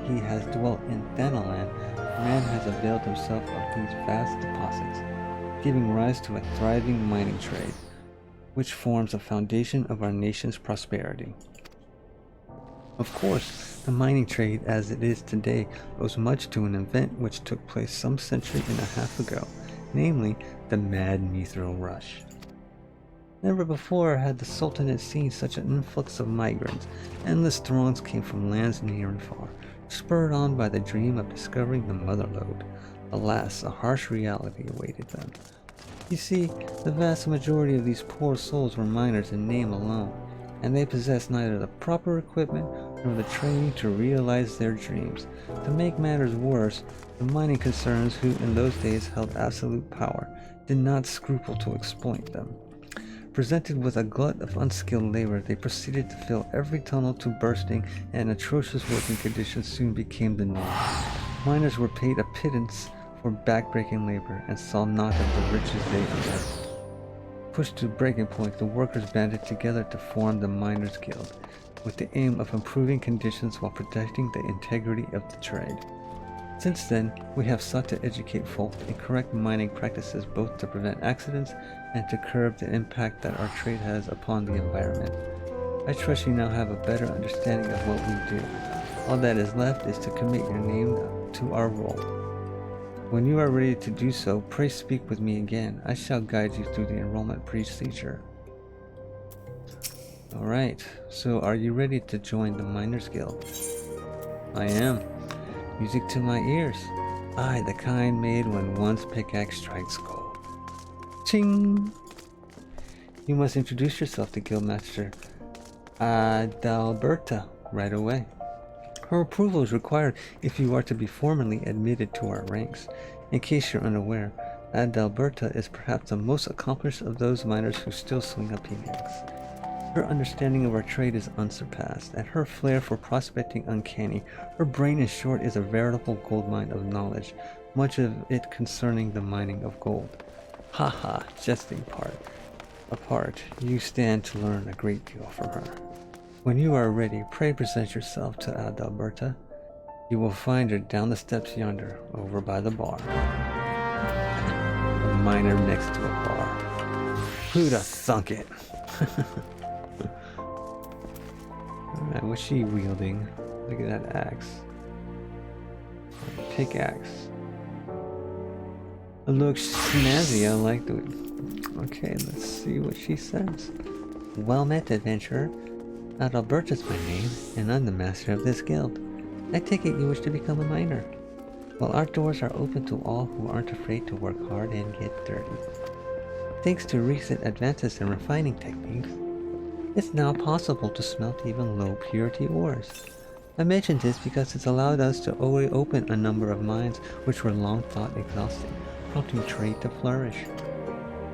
he has dwelt in Thanalan, man has availed himself of these vast deposits, giving rise to a thriving mining trade, which forms the foundation of our nation's prosperity. Of course, the mining trade as it is today owes much to an event which took place some century and a half ago, namely the Mad Mithril Rush. Never before had the Sultanate seen such an influx of migrants. Endless throngs came from lands near and far, spurred on by the dream of discovering the Motherlode. Alas, a harsh reality awaited them. You see, the vast majority of these poor souls were miners in name alone, and they possessed neither the proper equipment nor the training to realize their dreams. To make matters worse, the mining concerns, who in those days held absolute power, did not scruple to exploit them. Presented with a glut of unskilled labor, they proceeded to fill every tunnel to bursting, and atrocious working conditions soon became the norm. Miners were paid a pittance for backbreaking labor and saw naught of the riches they unearthed. Pushed to breaking point, the workers banded together to form the Miners' Guild, with the aim of improving conditions while protecting the integrity of the trade. Since then, we have sought to educate folk in correct mining practices, both to prevent accidents and to curb the impact that our trade has upon the environment. I trust you now have a better understanding of what we do. All that is left is to commit your name to our role. When you are ready to do so, pray speak with me again. I shall guide you through the enrollment procedure. Alright, so are you ready to join the Miners' Guild? I am. Music to my ears. I, the kind made when one's pickaxe strikes gold. Ching! You must introduce yourself to Guildmaster Adalberta right away. Her approval is required if you are to be formally admitted to our ranks. In case you're unaware, Adalberta is perhaps the most accomplished of those miners who still swing a pickaxe. Her understanding of our trade is unsurpassed, and her flair for prospecting uncanny. Her brain, in short, is a veritable goldmine of knowledge, much of it concerning the mining of gold. Haha, jesting apart, you stand to learn a great deal from her. When you are ready, pray present yourself to Adalberta. You will find her down the steps yonder, over by the bar. A miner next to a bar. Who'd have thunk it? Alright, what's she wielding? Look at that axe. Pickaxe. It looks snazzy, I like the... Okay, let's see what she says. Well met, adventurer. Adalberta's my name, and I'm the master of this guild. I take it you wish to become a miner. Well, our doors are open to all who aren't afraid to work hard and get dirty. Thanks to recent advances in refining techniques, it's now possible to smelt even low-purity ores. I mention this because it's allowed us to open a number of mines which were long thought exhausting, prompting trade to flourish.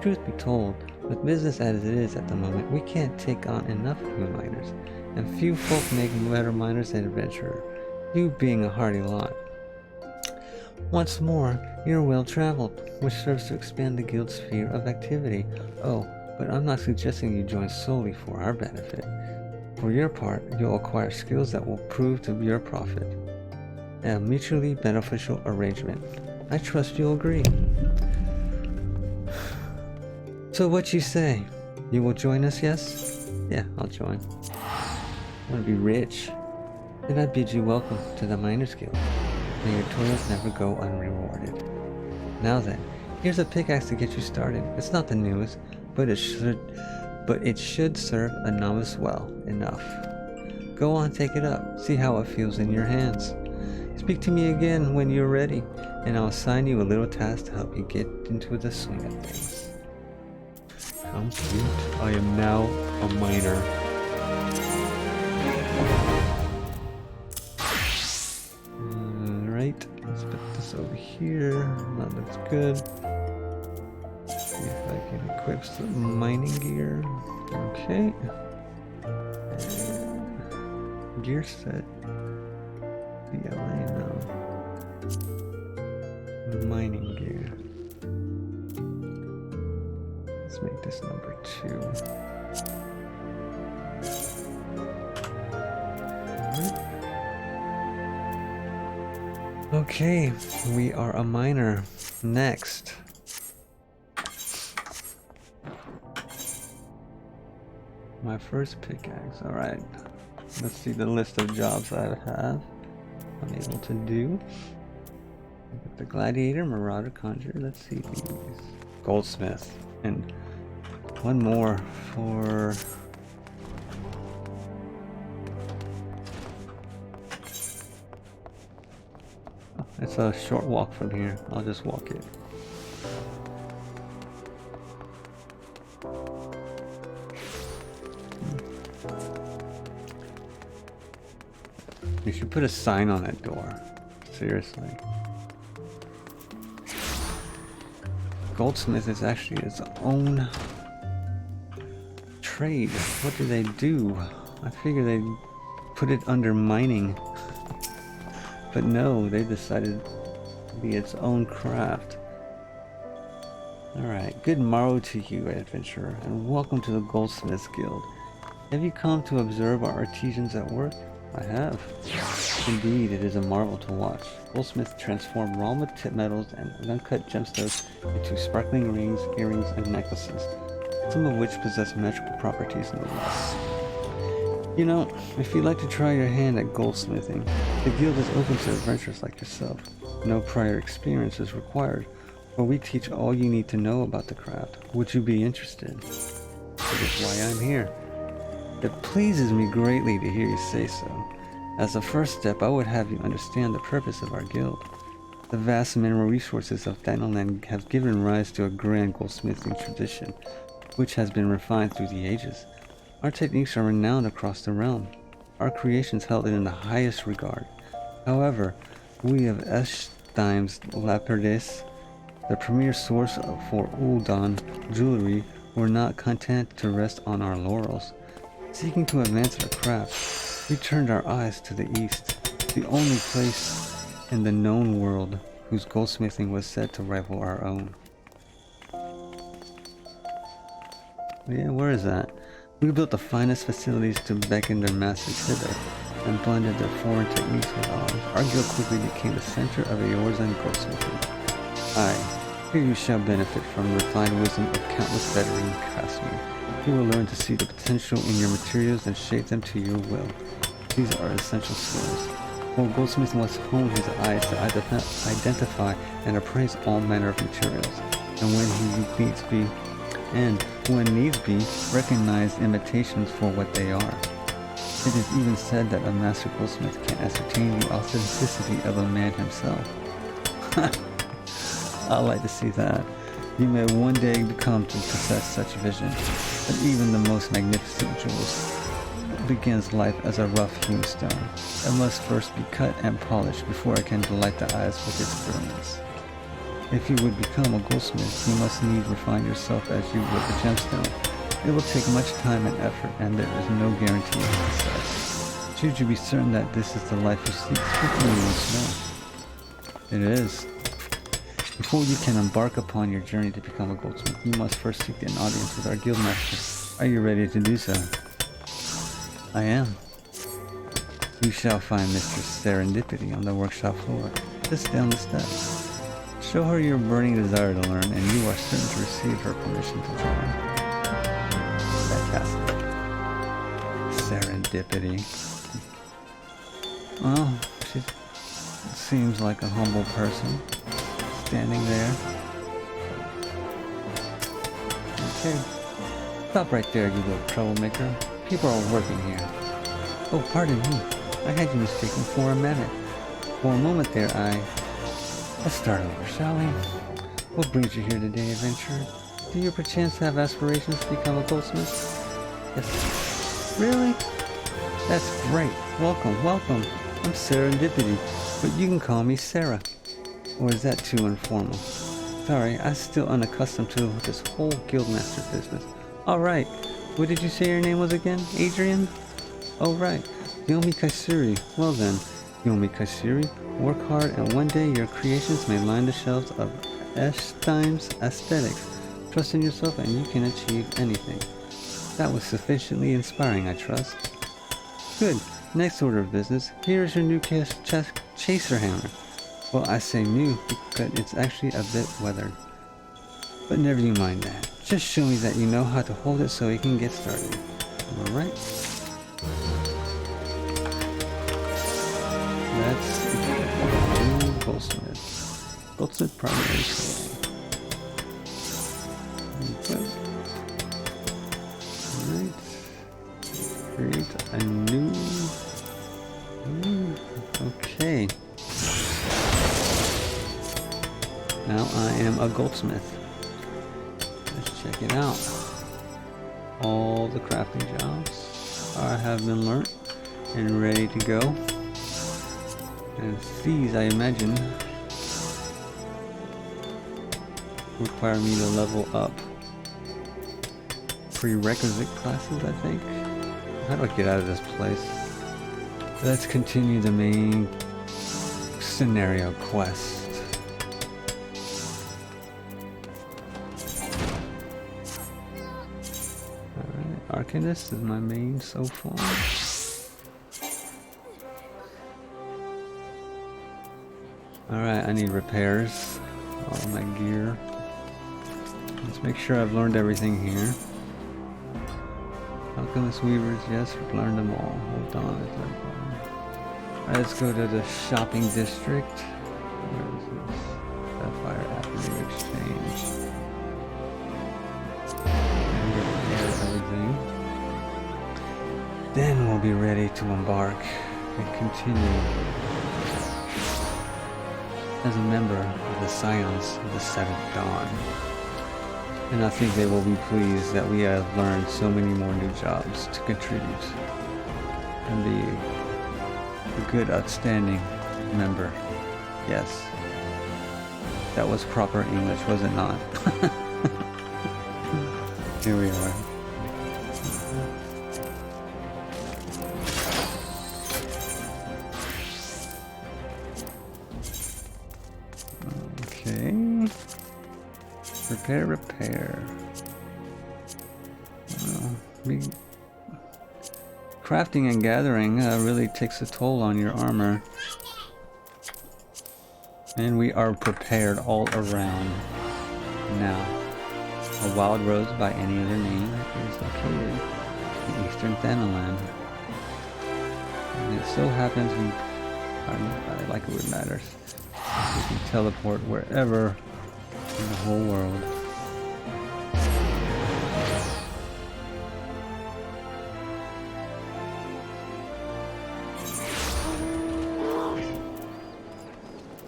Truth be told, with business as it is at the moment, we can't take on enough new miners, and few folk make better miners than adventurers, you being a hardy lot. Once more, you're well traveled, which serves to expand the guild's sphere of activity. Oh, but I'm not suggesting you join solely for our benefit. For your part, you'll acquire skills that will prove to be your profit. A mutually beneficial arrangement. I trust you'll agree. So what you say? You will join us, yes? Yeah, I'll join. I want to be rich. Then I bid you welcome to the Miners' Guild. May your toils never go unrewarded. Now then, Here's a pickaxe to get you started. It's not the newest, but it should serve a novice well enough. Go on, take it up. See how it feels in your hands. Speak to me again when you're ready, and I'll assign you a little task to help you get into the swing of things. Complete. I am now a miner. Alright, let's put this over here. That looks good. See if I can equip some mining gear. Okay. And gear set. BLA now. Mining gear. Let's make this number 2. Okay, we are a miner. Next. My first pickaxe. Alright. Let's see the list of jobs I have. I'm able to do. The gladiator, marauder, conjurer. Let's see these. Goldsmith. And one more for... Oh, it's a short walk from here. I'll just walk it. You should put a sign on that door. Seriously. Goldsmith is actually its own trade. What do they do? I figure they put it under mining. But no, they decided to be its own craft. Alright, good morrow to you, adventurer, and welcome to the Goldsmiths Guild. Have you come to observe our artisans at work? I have. Indeed, it is a marvel to watch. Goldsmiths transform raw metals and uncut gemstones into sparkling rings, earrings, and necklaces, some of which possess magical properties no less. You know, if you'd like to try your hand at goldsmithing, the guild is open to adventurers like yourself. No prior experience is required, for we teach all you need to know about the craft. Would you be interested? That is why I'm here. It pleases me greatly to hear you say so. As a first step, I would have you understand the purpose of our guild. The vast mineral resources of Thanalan have given rise to a grand goldsmithing tradition, which has been refined through the ages. Our techniques are renowned across the realm. Our creations held in the highest regard. However, we of Esthym's Lapidus, the premier source for Ul'dahn jewelry, were not content to rest on our laurels. Seeking to advance our craft, we turned our eyes to the east, the only place in the known world whose goldsmithing was said to rival our own. Yeah, where is that? We built the finest facilities to beckon their masters hither, and blended their foreign techniques with ours. Our guild quickly became the center of Eorzean goldsmithing. Aye, here you shall benefit from the refined wisdom of countless veteran craftsmen. You will learn to see the potential in your materials and shape them to your will. These are essential skills. While goldsmith must hone his eyes to identify and appraise all manner of materials, and when needs be, recognize imitations for what they are. It is even said that a master goldsmith can ascertain the authenticity of a man himself. I'd like to see that. You may one day come to possess such vision, but even the most magnificent jewels begins life as a rough-hewn stone. It must first be cut and polished before it can delight the eyes with its brilliance. If you would become a goldsmith, you must needs refine yourself as you would a gemstone. It will take much time and effort, and there is no guarantee of success. Should you be certain that this is the life you seek, speak to me once more. It is. Before you can embark upon your journey to become a goldsmith, you must first seek an audience with our guildmaster. Are you ready to do so? I am. You shall find Mistress Serendipity on the workshop floor, just down the steps. Show her your burning desire to learn, and you are certain to receive her permission to join. Fantastic. Serendipity. Well, she seems like a humble person, standing there, Okay. Stop right there, you little troublemaker. People are working here. Oh, pardon me. I had you mistaken for a minute. For a moment there, Let's start over, shall we? What brings you here today, adventurer? Do you perchance have aspirations to become a goldsmith? Yes. Really? That's great. Welcome, welcome. I'm Serendipity, but you can call me Sarah. Or is that too informal? Sorry, I'm still unaccustomed to this whole guildmaster business. Alright, what did you say your name was again? Adrian? Oh right, Yomi Kaisuri. Well then, Yomi Kaisuri, work hard and one day your creations may line the shelves of Eshtime's Aesthetics. Trust in yourself and you can achieve anything. That was sufficiently inspiring, I trust. Good. Next order of business. Here is your new chaser hammer. Well, I say new because it's actually a bit weathered. But never you mind that. Just show me that you know how to hold it so we can get started. Alright. Let's do goldsmith. Goldsmith primary school. Okay. Alright. Create a new... Okay. Now I am a goldsmith. Let's check it out. All the crafting jobs have been learnt and ready to go. And these, I imagine, require me to level up prerequisite classes, I think. How do I get out of this place? Let's continue the main scenario quest. Alright, Arcanist is my main so far. Alright, I need repairs. All my gear. Let's make sure I've learned everything here. Alchemist Weavers, yes, we've learned them all. Hold on. Let's go to the shopping district. Where is this? Sapphire Avenue Exchange. And get repairs everything. Then we'll be ready to embark and continue as a member of the Scions of the Seventh Dawn. And I think they will be pleased that we have learned so many more new jobs to contribute and be a good, outstanding member. Yes. That was proper English, was it not? Here we are. Okay. Repair. Crafting and gathering really takes a toll on your armor. And we are prepared all around now. A wild rose by any other name is located in eastern Thanalan. And it so happens I like it when it matters. We can teleport wherever in the whole world.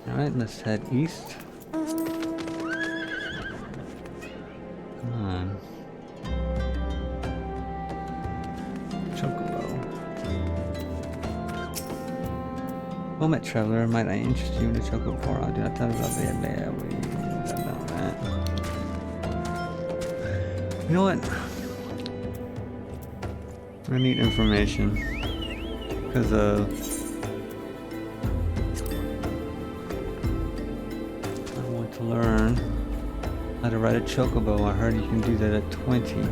Alright, let's head east. Come on. Chocobo. Moment, traveler, might I interest you in the Chocobo? I do not tell you about that. You know what? I need information. Because I want to learn how to ride a chocobo. I heard you can do that at 20.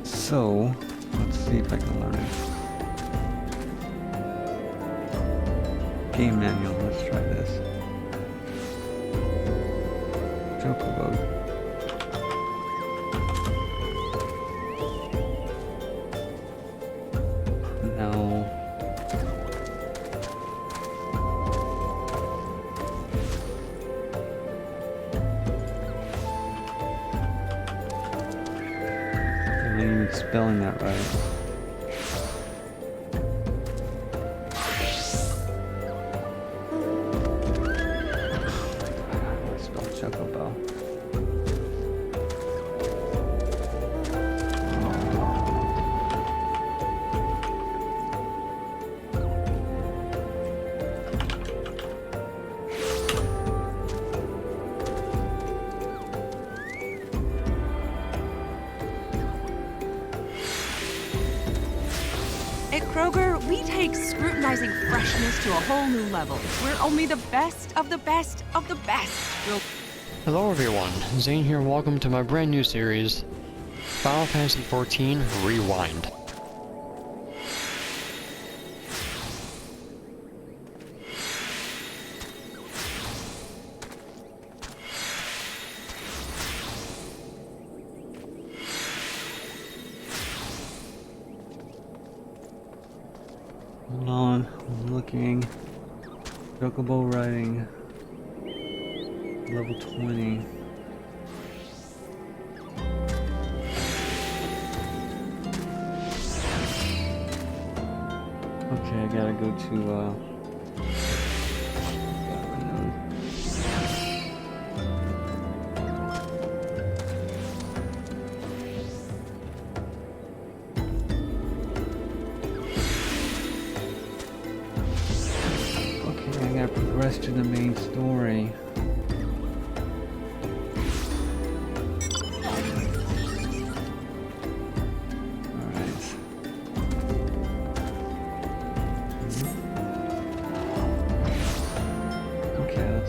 So, let's see if I can learn it. Game manual, let's try this. Chocobo. spelling that right. I spelled Chocobo. At Kroger, we take scrutinizing freshness to a whole new level. We're only the best of the best of the best. Hello everyone, Zane here and welcome to my brand new series, Final Fantasy XIV Rewind. Hold on, I'm looking. Chocobo riding. Level 20. Okay, I gotta go to okay, I gotta progress to the main story.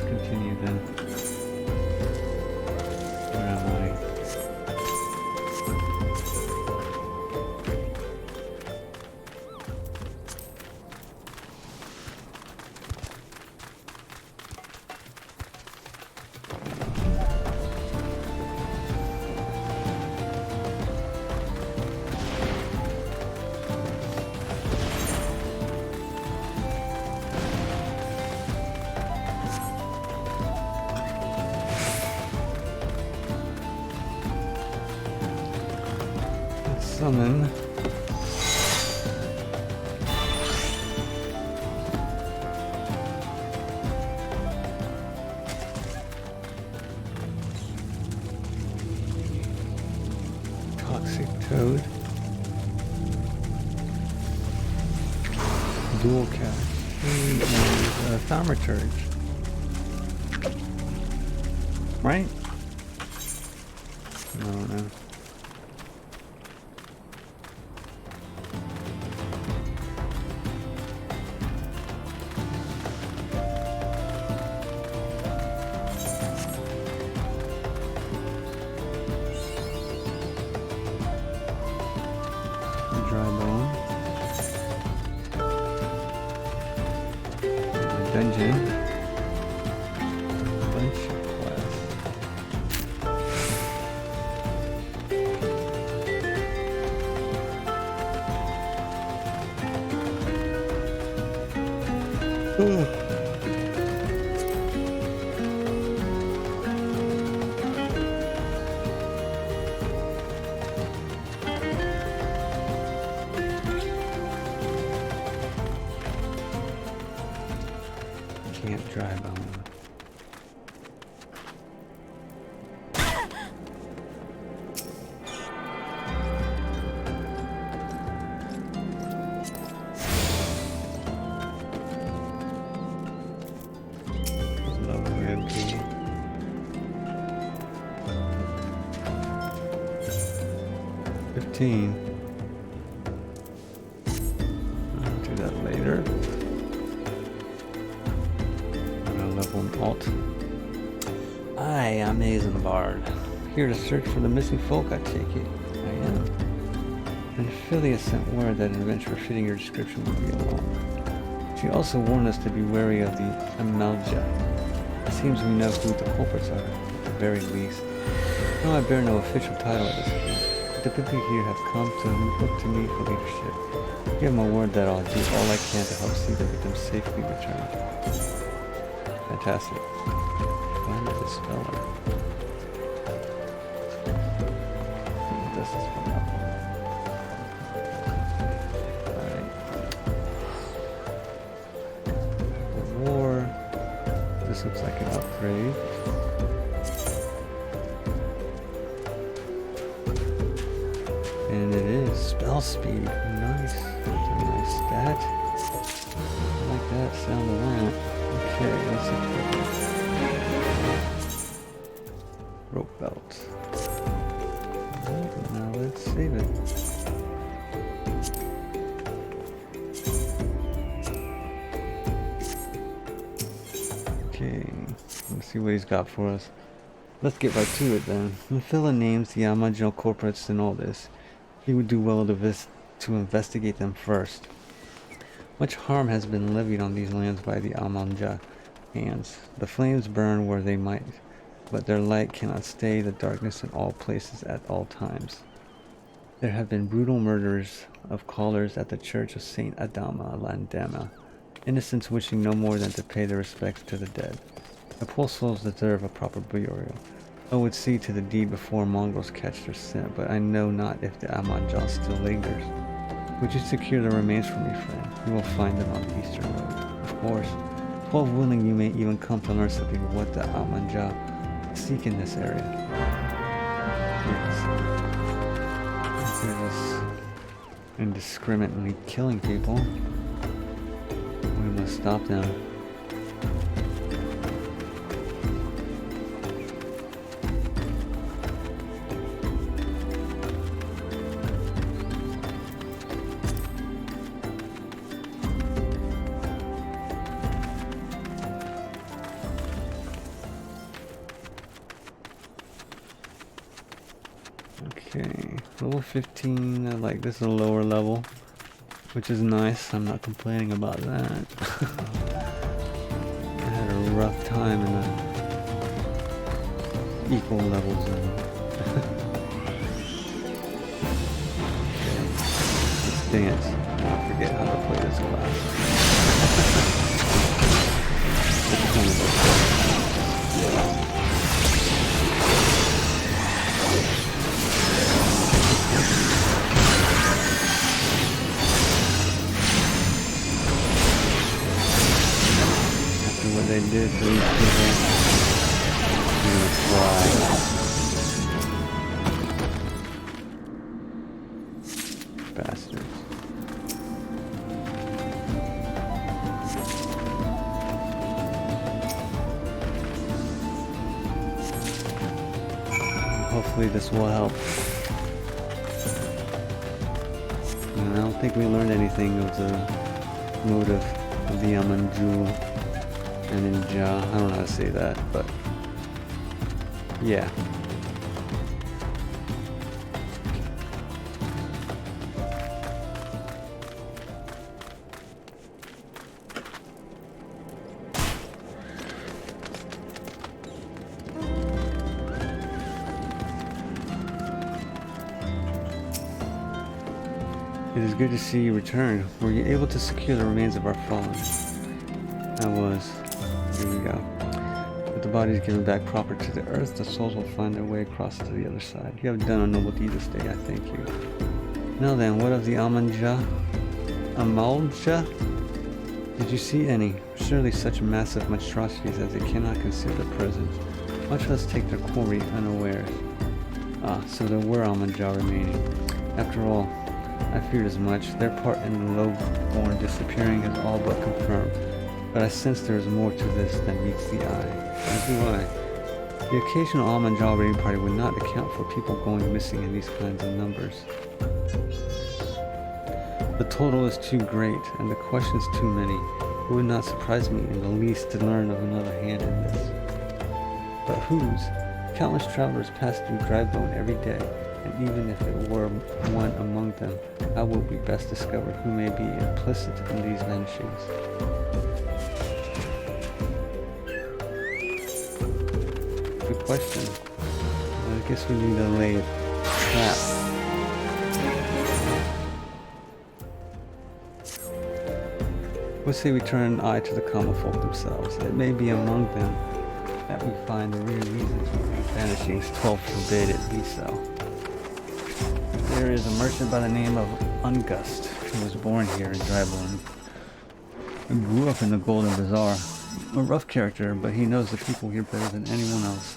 Continue then. Where am I? Summon. Toxic Toad. Dual Catch. And Thaumaturge. Right? No. Dry bone. Dungeon. Bunch of quests. Can't dry bone. Low 15. I'll do that later. Alt. I am Isambard, here to search for the missing folk, I take it. I am. And Philia sent word that an adventurer fitting your description would be along. She also warned us to be wary of the Amalja. It seems we know who the culprits are, at the very least. Though I bear no official title at this point, the people here have come to look to me for leadership. Give my word that I'll do all I can to help see the victims safely return. Fantastic. Find the speller. This is from that one. upgrade. And it is spell speed. Nice. That's a nice stat. I like that sound of that. Okay, let's see. Rope belt. Alright, now let's save it. Okay, let's see what he's got for us. Let's get right to it then. Mithila names the Amanjal corporates in all this. He would do well to investigate them first. Much harm has been levied on these lands by the Amanja hands. The flames burn where they might, but their light cannot stay the darkness in all places at all times. There have been brutal murders of callers at the church of Saint Adama Landama, innocents wishing no more than to pay their respects to the dead. The poor souls deserve a proper burial. I would see to the deed before mongrels catch their scent, but I know not if the Amanjal still lingers. Would you secure the remains for me, friend? You will find them on the eastern road. Of course, 12 willing you may even come to learn something of what the Amanjal seek in this area. Yes. They're just indiscriminately killing people. We must stop them. Okay, level 15, I like this, a lower level, which is nice. I'm not complaining about that. I had a rough time in the equal level zone. Let's dance. I forget how to play this class. It's kind of what they did to these people. I'm gonna fly. Bastards. Hopefully this will help. And I don't think we learned anything of the motive of the Amanjul. And in Ja, I don't know how to say that, but yeah. It is good to see you return. Were you able to secure the remains of our fallen? I was. Here we go. With the bodies given back proper to the earth, the souls will find their way across to the other side. You have done a noble deed this day, I thank you. Now then, what of the Amalja? Did you see any? Surely such massive monstrosities as they cannot conceal their presence, much less take their quarry unawares. Ah, so there were Amalja remaining. After all, I feared as much. Their part in the low-born disappearing is all but confirmed. But I sense there is more to this than meets the eye. As do I. The occasional Amanjal raiding party would not account for people going missing in these kinds of numbers. The total is too great, and the questions too many. It would not surprise me in the least to learn of another hand in this. But whose? Countless travelers pass through Drybone every day, and even if it were one among them, how would we best discover who may be implicit in these vanishings? Good question. I guess we need to lay a trap. Let's say we turn an eye to the common folk themselves. It may be among them that we find the real reasons for these vanishings. 12 forbid it be so. There is a merchant by the name of Ungust who was born here in Drybone and grew up in the Golden Bazaar. a rough character, but he knows the people here better than anyone else.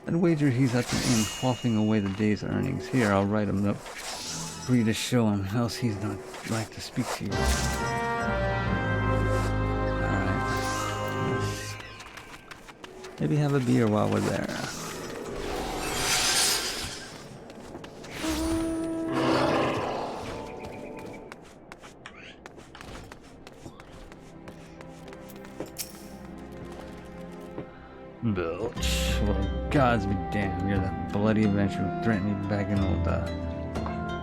I'd wager he's at the inn quaffing away the day's earnings. Here, I'll write him up for you to show him, else he's not like to speak to you. Alright. Maybe have a beer while we're there. Bilge. Well, gods be damned, you're that bloody adventurer who threatened me back in old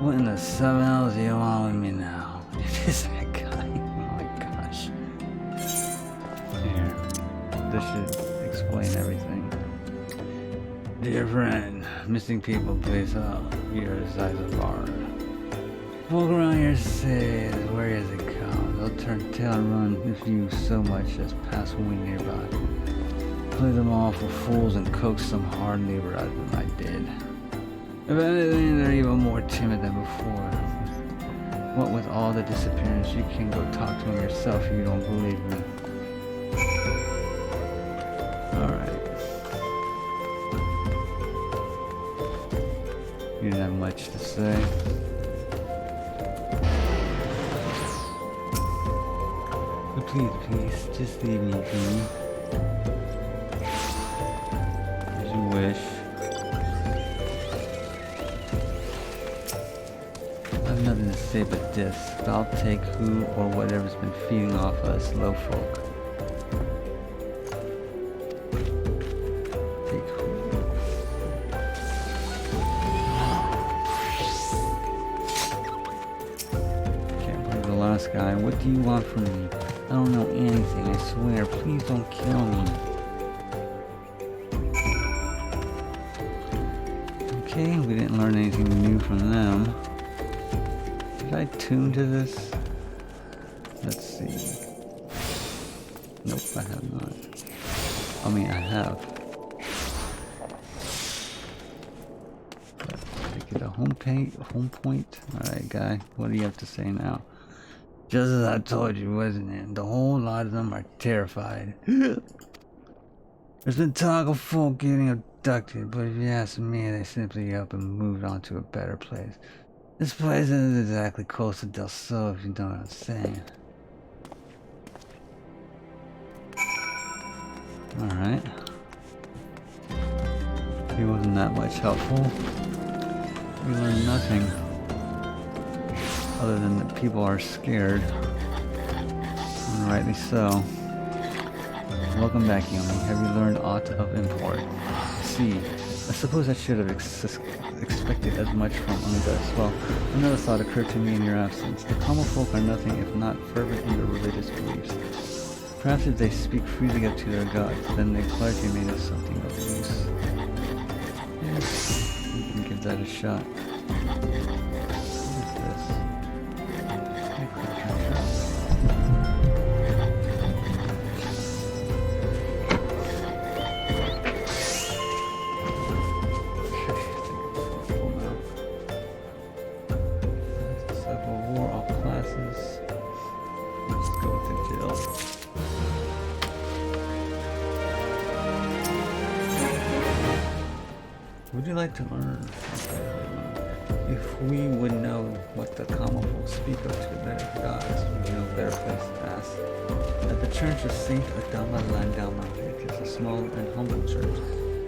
What in the 7 hells do you want with me now? It is that guy. Oh my gosh. Here. This should explain everything. Dear friend, missing people place out here as eyes of ours. Walk around your cities, where does it come? They'll turn tail and run if you so much as pass one nearby. Play them all for fools and coax some hard labor out of them I did. If anything, they're even more timid than before. What with all the disappearance, you can go talk to them yourself if you don't believe me. Alright. You didn't have much to say. But please, just leave me be. As you wish. I've nothing to say but this. I'll take who or whatever's been feeding off us low folk. Take who? Can't believe the last guy. What do you want from me? I don't know anything, I swear. Please don't kill me. Okay, we didn't learn anything new from them. Did I tune to this? Let's see. Nope, I have not. I mean, I have. But make it a home point. Alright, guy, what do you have to say now? Just as I told you, wasn't it? The whole lot of them are terrified. There's been talk of folk getting abducted, but if you ask me, they simply up and moved on to a better place. This place isn't exactly close to Del Sol, if you know what I'm saying. Alright. He wasn't that much helpful. We learned nothing. Other than that people are scared. And rightly so. Welcome back, Yomi. Have you learned aught of import? See, I suppose I should have expected as much from Ungus. Well, another thought occurred to me in your absence. The common folk are nothing if not fervent in their religious beliefs. Perhaps if they speak freely up to their gods, then the clergy may know something of use. Yes, we can give that a shot. What is this? Would you like to learn? If we would know what the common folk speak of to their gods, we know better place to ask. At the church of Saint Adama Landama, which is a small and humble church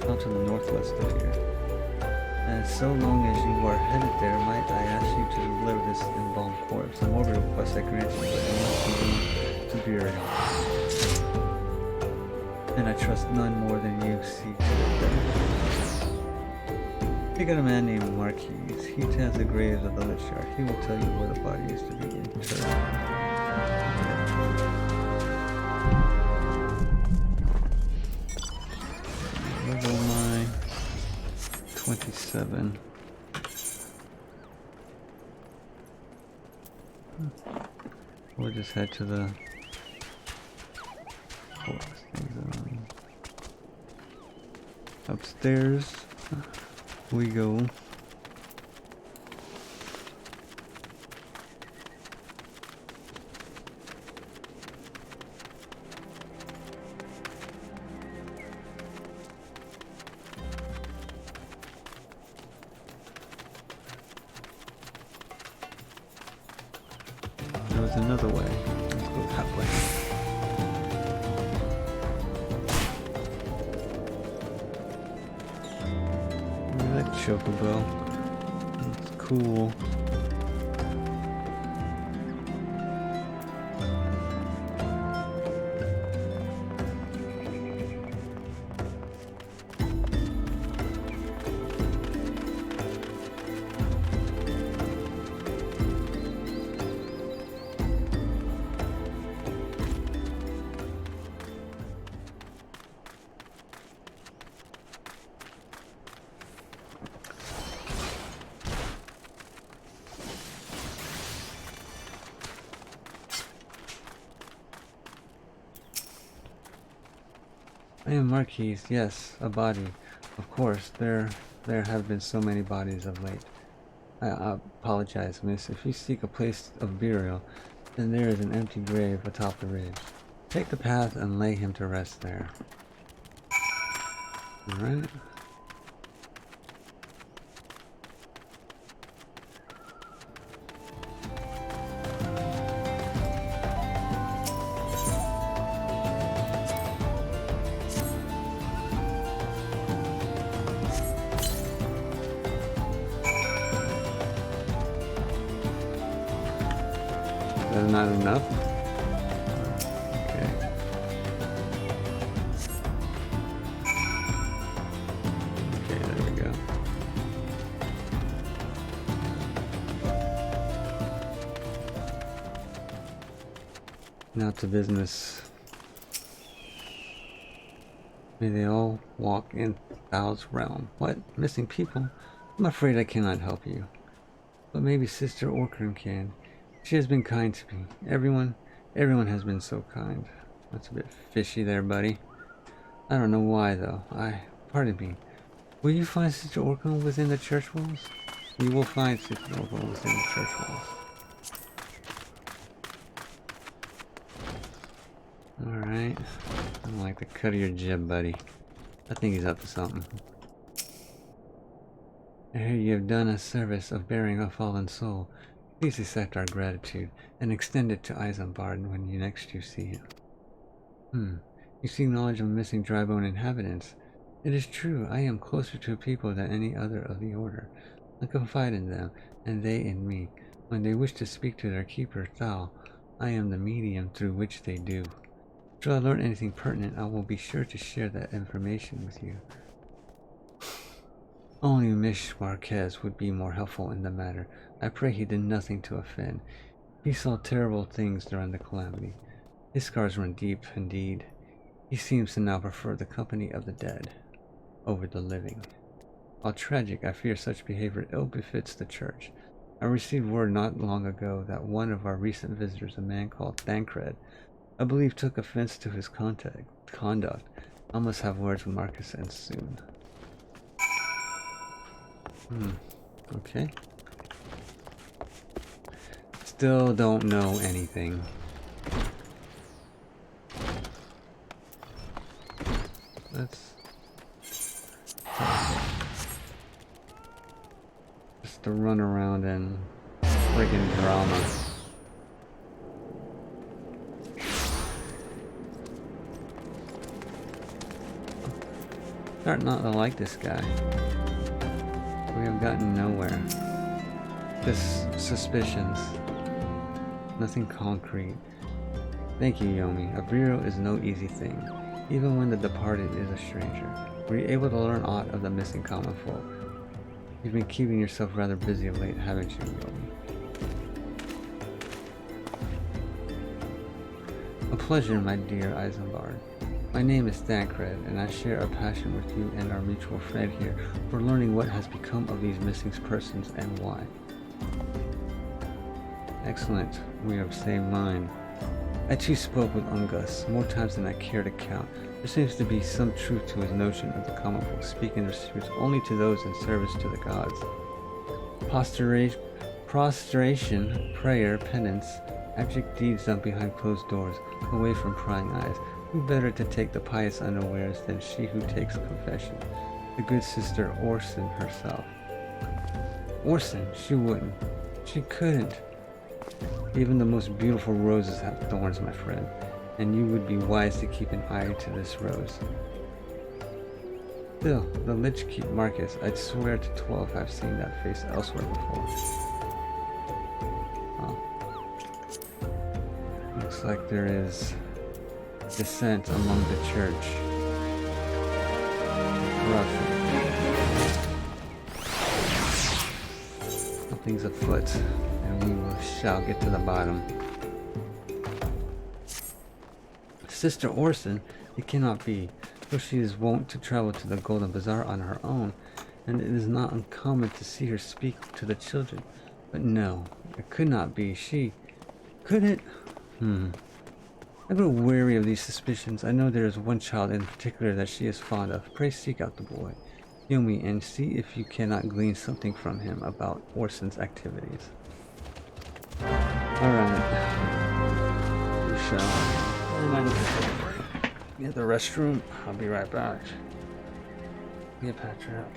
found to the northwest of here. And so long as you are headed there, might I ask you to deliver this embalmed corpse? A morbid request I grant you, but it must be room to bury. And I trust none more than you see to it better. You got a man named Marquis. He tends the graves of the Lichard. He will tell you where the body is to be interred. Level 9, 27. We'll just head to the upstairs. We go. there's another way. Let's go that way. Look at that chocobo. It's cool. I am Marquis, yes, a body. Of course, there have been so many bodies of late. I apologize, miss. If you seek a place of burial, then there is an empty grave atop the ridge. Take the path and lay him to rest there. Alright. That's not enough? Okay. Okay, there we go. Now to business. May they all walk in Thao's realm. What? Missing people? I'm afraid I cannot help you. But maybe Sister Orkran can. She has been kind to me. Everyone has been so kind. That's a bit fishy there, buddy. I don't know why, though. Pardon me. Will you find Sister Orkran within the church walls? You will find Sister Orkran within the church walls. Alright. I don't like the cut of your jib, buddy. I think he's up to something. I hear you have done a service of burying a fallen soul. Please accept our gratitude and extend it to Isambard when next you see him. You seek knowledge of missing Drybone inhabitants. It is true, I am closer to people than any other of the Order. I confide in them, and they in me. When they wish to speak to their keeper, Thal, I am the medium through which they do. Should I learn anything pertinent, I will be sure to share that information with you. Only Mish Marquez would be more helpful in the matter. I pray he did nothing to offend. He saw terrible things during the calamity. His scars run deep, indeed. He seems to now prefer the company of the dead over the living. While tragic, I fear such behavior ill befits the church. I received word not long ago that one of our recent visitors, a man called Thancred, I believe took offense to his conduct. I must have words with Marcus and soon. Okay. Still don't know anything. Let's just to run around and friggin' drama. Start not to like this guy. We have gotten nowhere. Just suspicions. Nothing concrete. Thank you, Yomi. A burial is no easy thing, even when the departed is a stranger. Were you able to learn aught of the missing common folk? You've been keeping yourself rather busy of late, haven't you, Yomi? A pleasure, my dear Isambard. My name is Thancred, and I share a passion with you and our mutual friend here for learning what has become of these missing persons and why. Excellent. We have the same mind. I too spoke with Ungus more times than I care to count. There seems to be some truth to his notion of the common folk speaking their secrets only to those in service to the gods. Prostration, prayer, penance, abject deeds done behind closed doors, away from prying eyes. Who better to take the pious unawares than she who takes confession? The good sister Orson herself. Orson, she wouldn't. She couldn't. Even the most beautiful roses have thorns, my friend, and you would be wise to keep an eye to this rose. Still, the Lich Keep Marcus, I'd swear to 12 I've seen that face elsewhere before. Looks like there is dissent among the church. Corruption. Something's afoot, and we shall get to the bottom. Sister Orson, it cannot be, for she is wont to travel to the Golden Bazaar on her own, and it is not uncommon to see her speak to the children. But no, it could not be she. Could it? I grow weary of these suspicions. I know there is one child in particular that she is fond of. Pray seek out the boy, Yumi, and see if you cannot glean something from him about Orson's activities. Alright. We shall. Get the restroom. I'll be right back. Get Patrick up.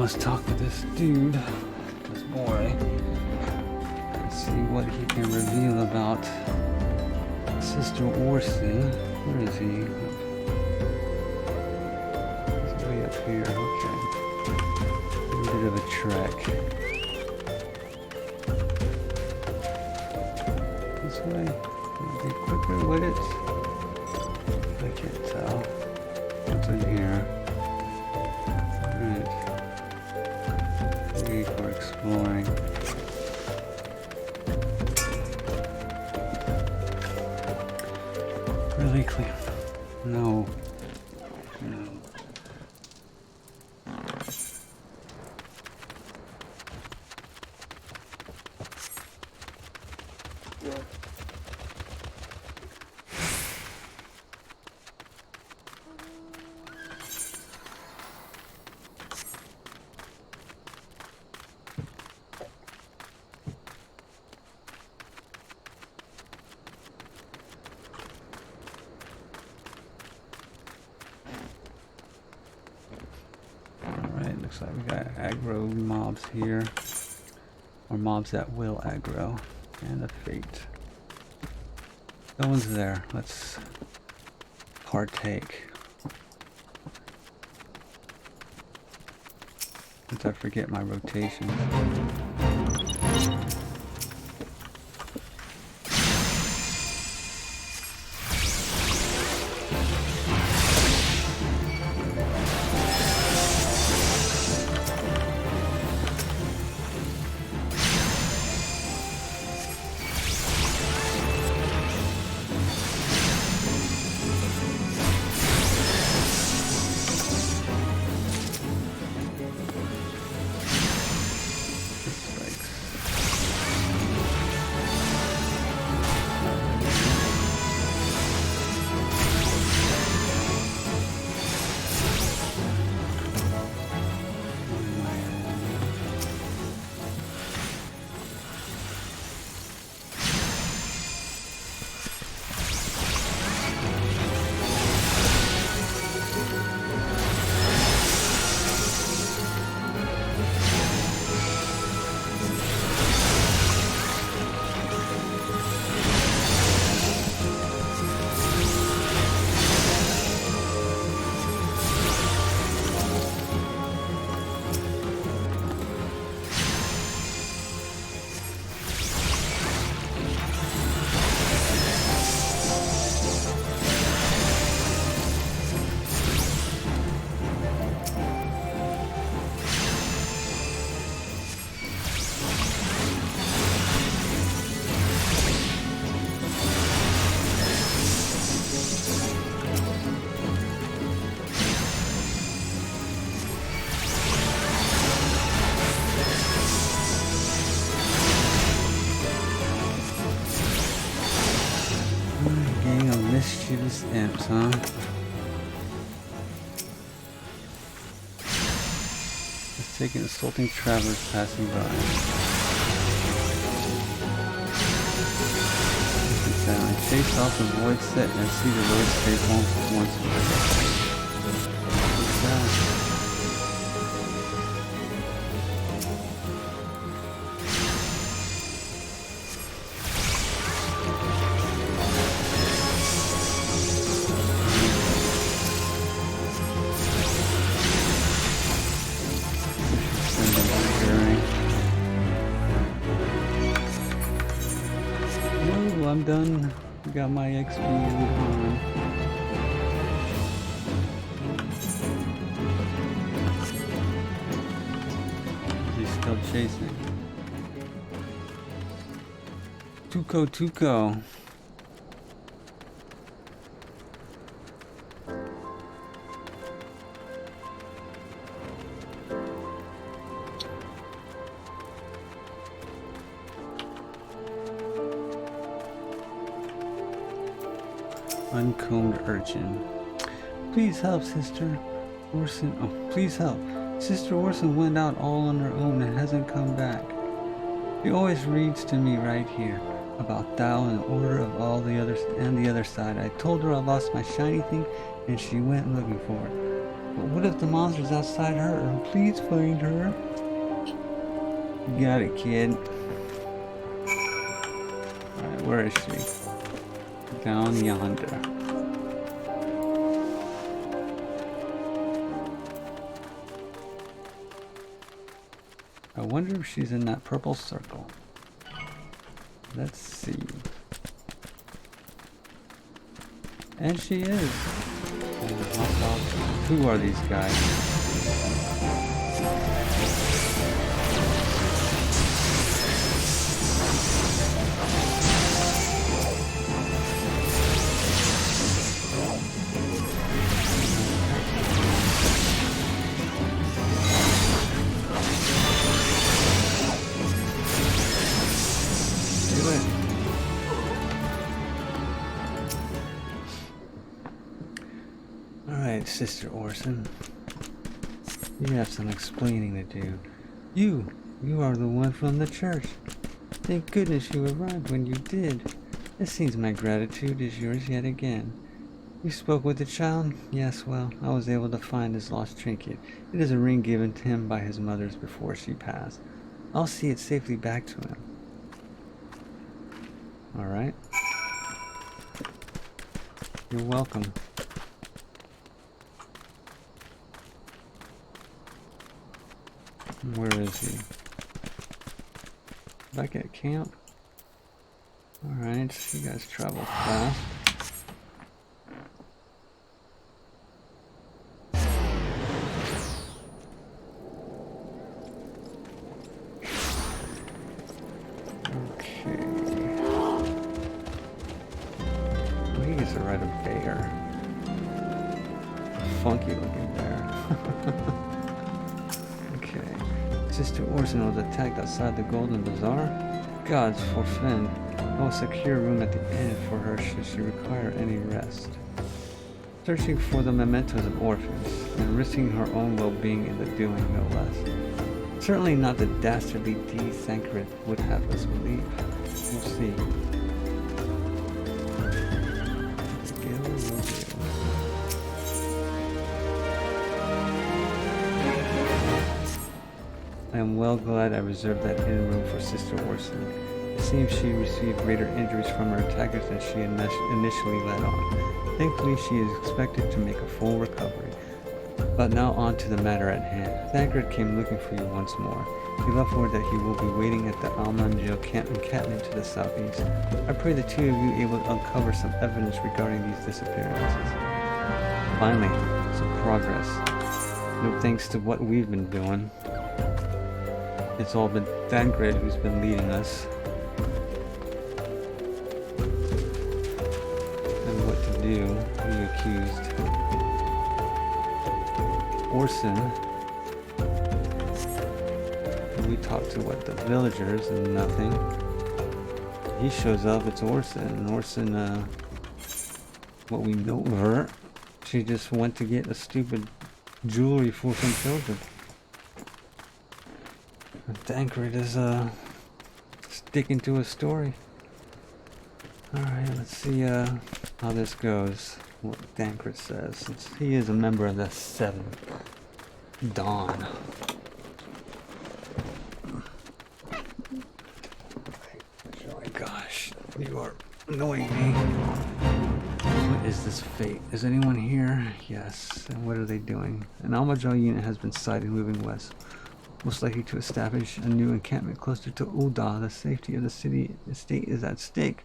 let's talk to this dude, this boy, and see what he can reveal about Sister Orson. Where is he? He's way up here. Okay. A bit of a trek. This way. Maybe quicker with it. I can't tell. What's in here? Alright. We're exploring. Really clean. No. No. Alright, looks like we got aggro mobs here. Or mobs that will aggro. And a fate. No one's there. Let's partake. Once I forget my rotation. Gang of mischievous imps, huh? Let's take insulting travelers passing by. Sound. Chase off the void set and see the road stay home once more. No, I'm done. Got my XP on. He's still chasing. Tuco. Uncombed urchin. Please help, Sister Orson. Oh, please help. Sister Orson went out all on her own and hasn't come back. She always reads to me right here about Thou and the order of all the others and the other side. I told her I lost my shiny thing and she went looking for it. But what if the monster's outside her? Please find her. You got it, kid. Alright, where is she? Down yonder. I wonder if she's in that purple circle. Let's see. And she is. Who are these guys? Do it. Alright, Sister Orson. You have some explaining to do. You are the one from the church. Thank goodness you arrived when you did. It seems my gratitude is yours yet again. You spoke with the child? Yes, well, I was able to find his lost trinket. It is a ring given to him by his mother before she passed. I'll see it safely back to him. Alright. You're welcome. Where is he? Back at camp? Alright, you guys travel fast. Okay. Well, he gets to ride a bear. Funky looking bear. Sister Orson was attacked outside the Golden Bazaar. Gods forfend. I will secure a room at the inn for her should she require any rest. Searching for the mementos of orphans, and risking her own well-being in the doing, no less. Certainly not the dastardly deed Thancred would have us believe. We'll see. I am well glad I reserved that inn room for Sister Orson. It seems she received greater injuries from her attackers than she initially let on. Thankfully, she is expected to make a full recovery. But now on to the matter at hand. Thancred came looking for you once more. He left word that he will be waiting at the Almanjo encampment to the southeast. I pray the two of you able to uncover some evidence regarding these disappearances. Finally, some progress. No thanks to what we've been doing. It's all been Thancred who's been leading us. And what to do, who you accused. Orson. We talked to the villagers and nothing. He shows up, it's Orson. And Orson, what we know of her, she just went to get a stupid jewelry for some children. Thancred is sticking to his story. Alright, let's see how this goes. What Thancred says, since he is a member of the Seventh Dawn. Oh my gosh, you are annoying me. What is this fate? Is anyone here? Yes. And what are they doing? An Almanjo unit has been sighted moving west. Most likely to establish a new encampment closer to Ul'dah. The safety of the city estate is at stake.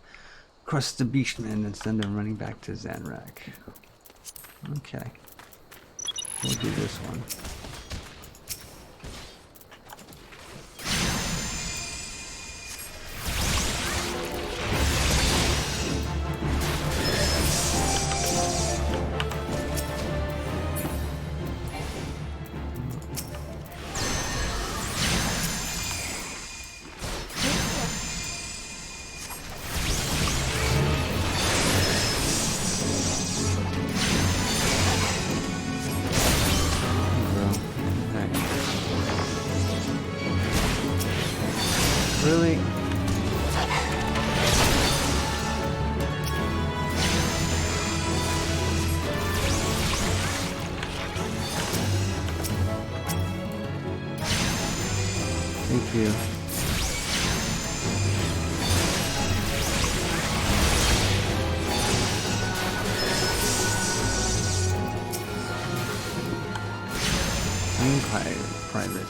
Crush the beastmen and send them running back to Zanrak. Okay. We'll do this one. Thank you. Private.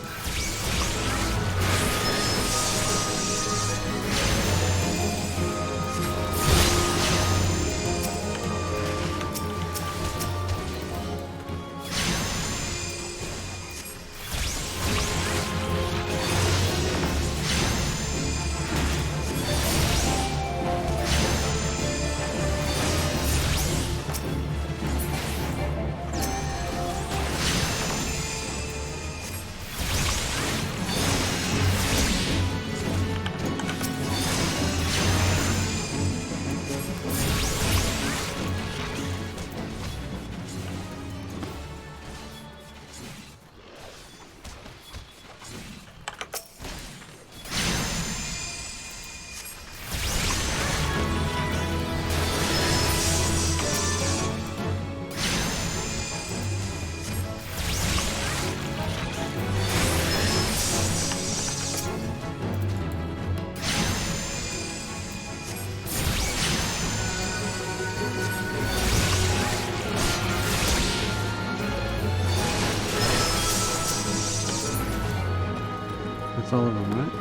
That's all of them, right?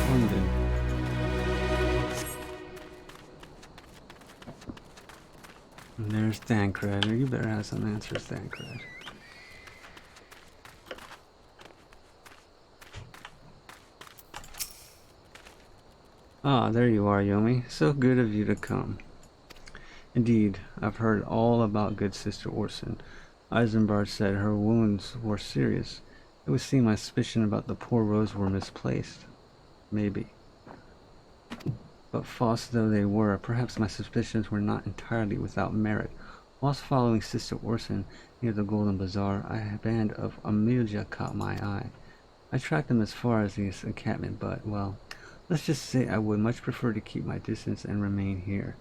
London. And there's Thancred. You better have some answers, Thancred. Ah, there you are, Yomi. So good of you to come. Indeed, I've heard all about good Sister Orson. Eisenbart said her wounds were serious. It would seem my suspicion about the poor Rose were misplaced. Maybe. But false though they were, perhaps my suspicions were not entirely without merit. Whilst following Sister Orson near the Golden Bazaar, a band of Amelia caught my eye. I tracked them as far as this encampment, but, well, let's just say I would much prefer to keep my distance and remain here.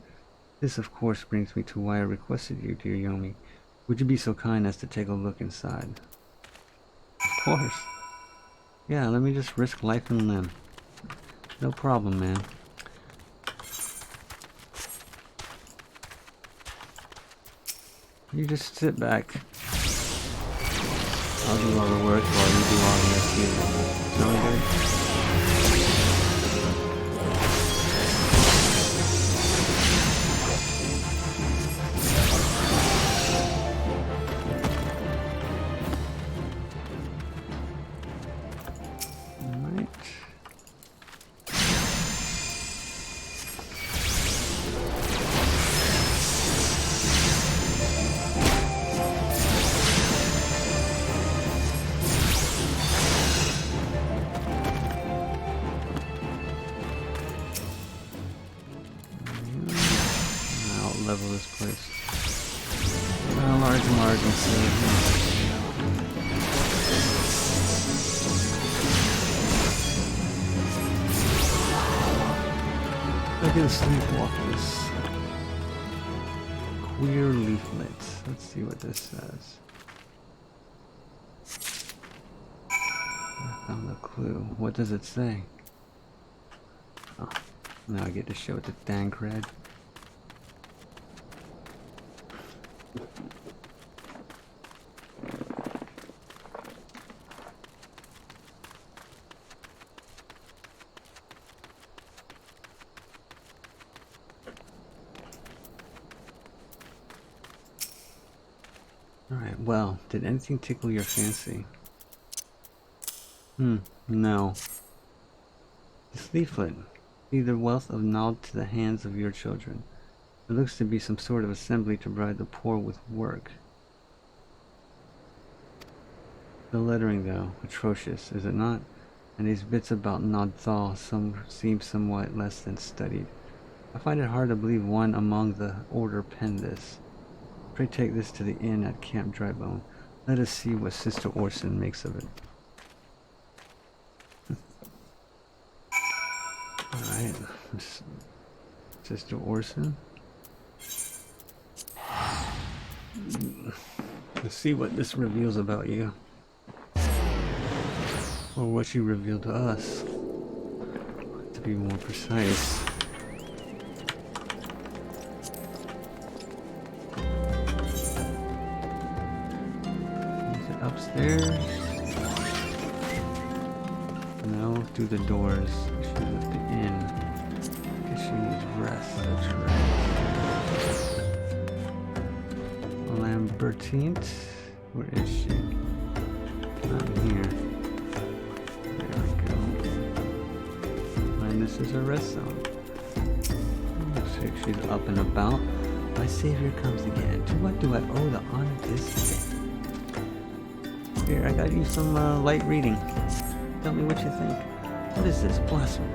This, of course, brings me to why I requested you, dear Yomi. Would you be so kind as to take a look inside? Of course. Yeah, let me just risk life and limb. No problem, man. You just sit back. I'll do all the work while you do all the rest. Sound good? Level this place. Well, large margin, so I can sleepwalk this. Queer leaflets. Let's see what this says. I found a clue. What does it say? Oh, now I get to show it to Thancred. Alright, well, did anything tickle your fancy? No. This leaflet, be the wealth of knowledge to the hands of your children. It looks to be some sort of assembly to provide the poor with work. The lettering, though, atrocious, is it not? And these bits about Nodthal seem somewhat less than studied. I find it hard to believe one among the order penned this. Pray take this to the inn at Camp Drybone. Let us see what Sister Orson makes of it. Alright, Sister Orson. Let's see what this reveals about you. Or what she revealed to us. To be more precise. Is it upstairs? No, through the doors. She's at the inn. Guess she needs rest, that's right. Lambertine? Where is she? Not here. There we go. And this is a rest zone. Looks like she's up and about. My savior comes again. To what do I owe the honor this day? Here, I got you some light reading. Tell me what you think. What is this? Blasphemy.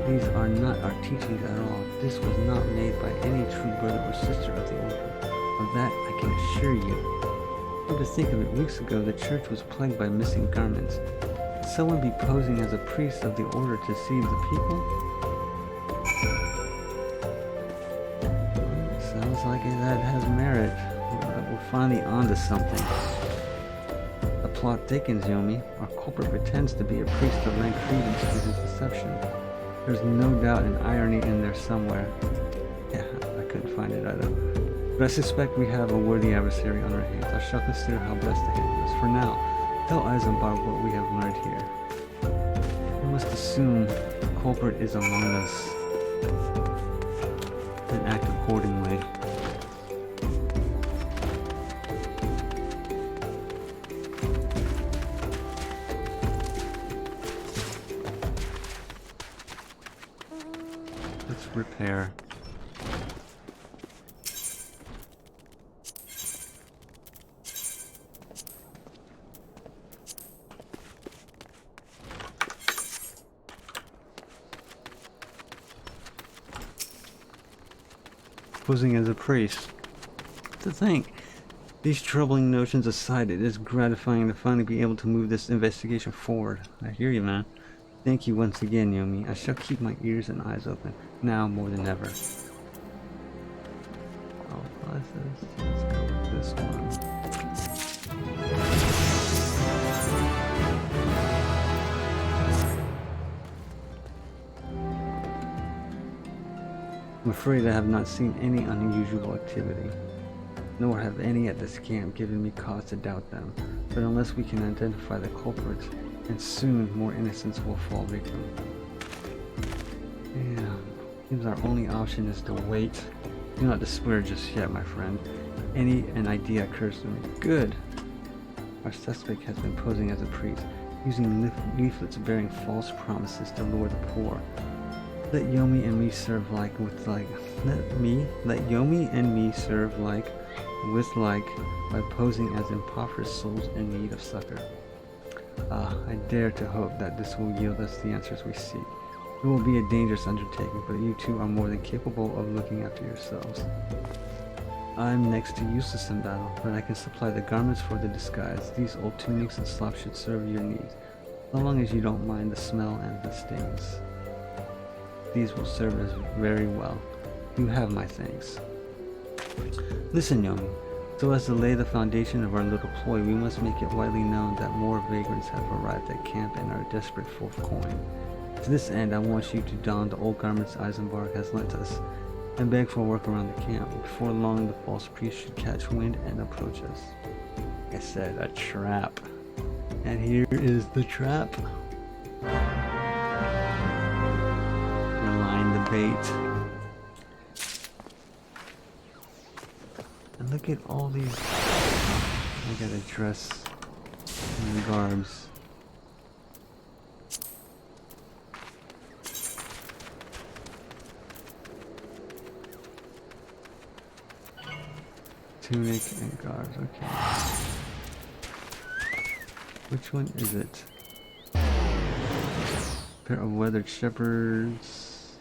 These are not our teachings at all. This was not made by any true brother or sister of the order. Of that I can assure you. Come to think of it, weeks ago the church was plagued by missing garments. Could someone be posing as a priest of the order to deceive the people? Sounds like that has merit. We're finally onto something. The plot thickens, Yomi. Our culprit pretends to be a priest to lend credence to his deception. There's no doubt an irony in there somewhere. Yeah, I couldn't find it either. But I suspect we have a worthy adversary on our hands. I shall consider how best to handle this. For now, tell Eisenbach what we have learned here. We must assume the culprit is among us and act accordingly. Let's repair. Posing as a priest. To think, these troubling notions aside, it is gratifying to finally be able to move this investigation forward. I hear you, man. Thank you once again, Yomi. I shall keep my ears and eyes open, now more than ever. Oh, let's go with this one. I'm afraid I have not seen any unusual activity, nor have any at this camp given me cause to doubt them. But unless we can identify the culprits, and soon more innocents will fall victim. Yeah, seems our only option is to wait. Do not despair just yet, my friend. An idea occurs to me. Good! Our suspect has been posing as a priest, using leaflets bearing false promises to lure the poor. Let Yomi and me serve like with like. Let Yomi and me serve like with like by posing as impoverished souls in need of succor. I dare to hope that this will yield us the answers we seek. It will be a dangerous undertaking, but you two are more than capable of looking after yourselves. I'm next to useless in battle, but I can supply the garments for the disguise. These old tunics and slops should serve your needs, so long as you don't mind the smell and the stains. These will serve us very well. You have my thanks. Listen, Yomi. So as to lay the foundation of our little ploy, we must make it widely known that more vagrants have arrived at camp and are desperate for coin. To this end, I want you to don the old garments Eisenbach has lent us, and beg for work around the camp. Before long, the false priest should catch wind and approach us. Like I said, a trap. And here is the trap. We're lying the bait. And look at all these. I gotta dress in the garbs. Tunic and garbs, okay. Which one is it? Pair of weathered shepherds,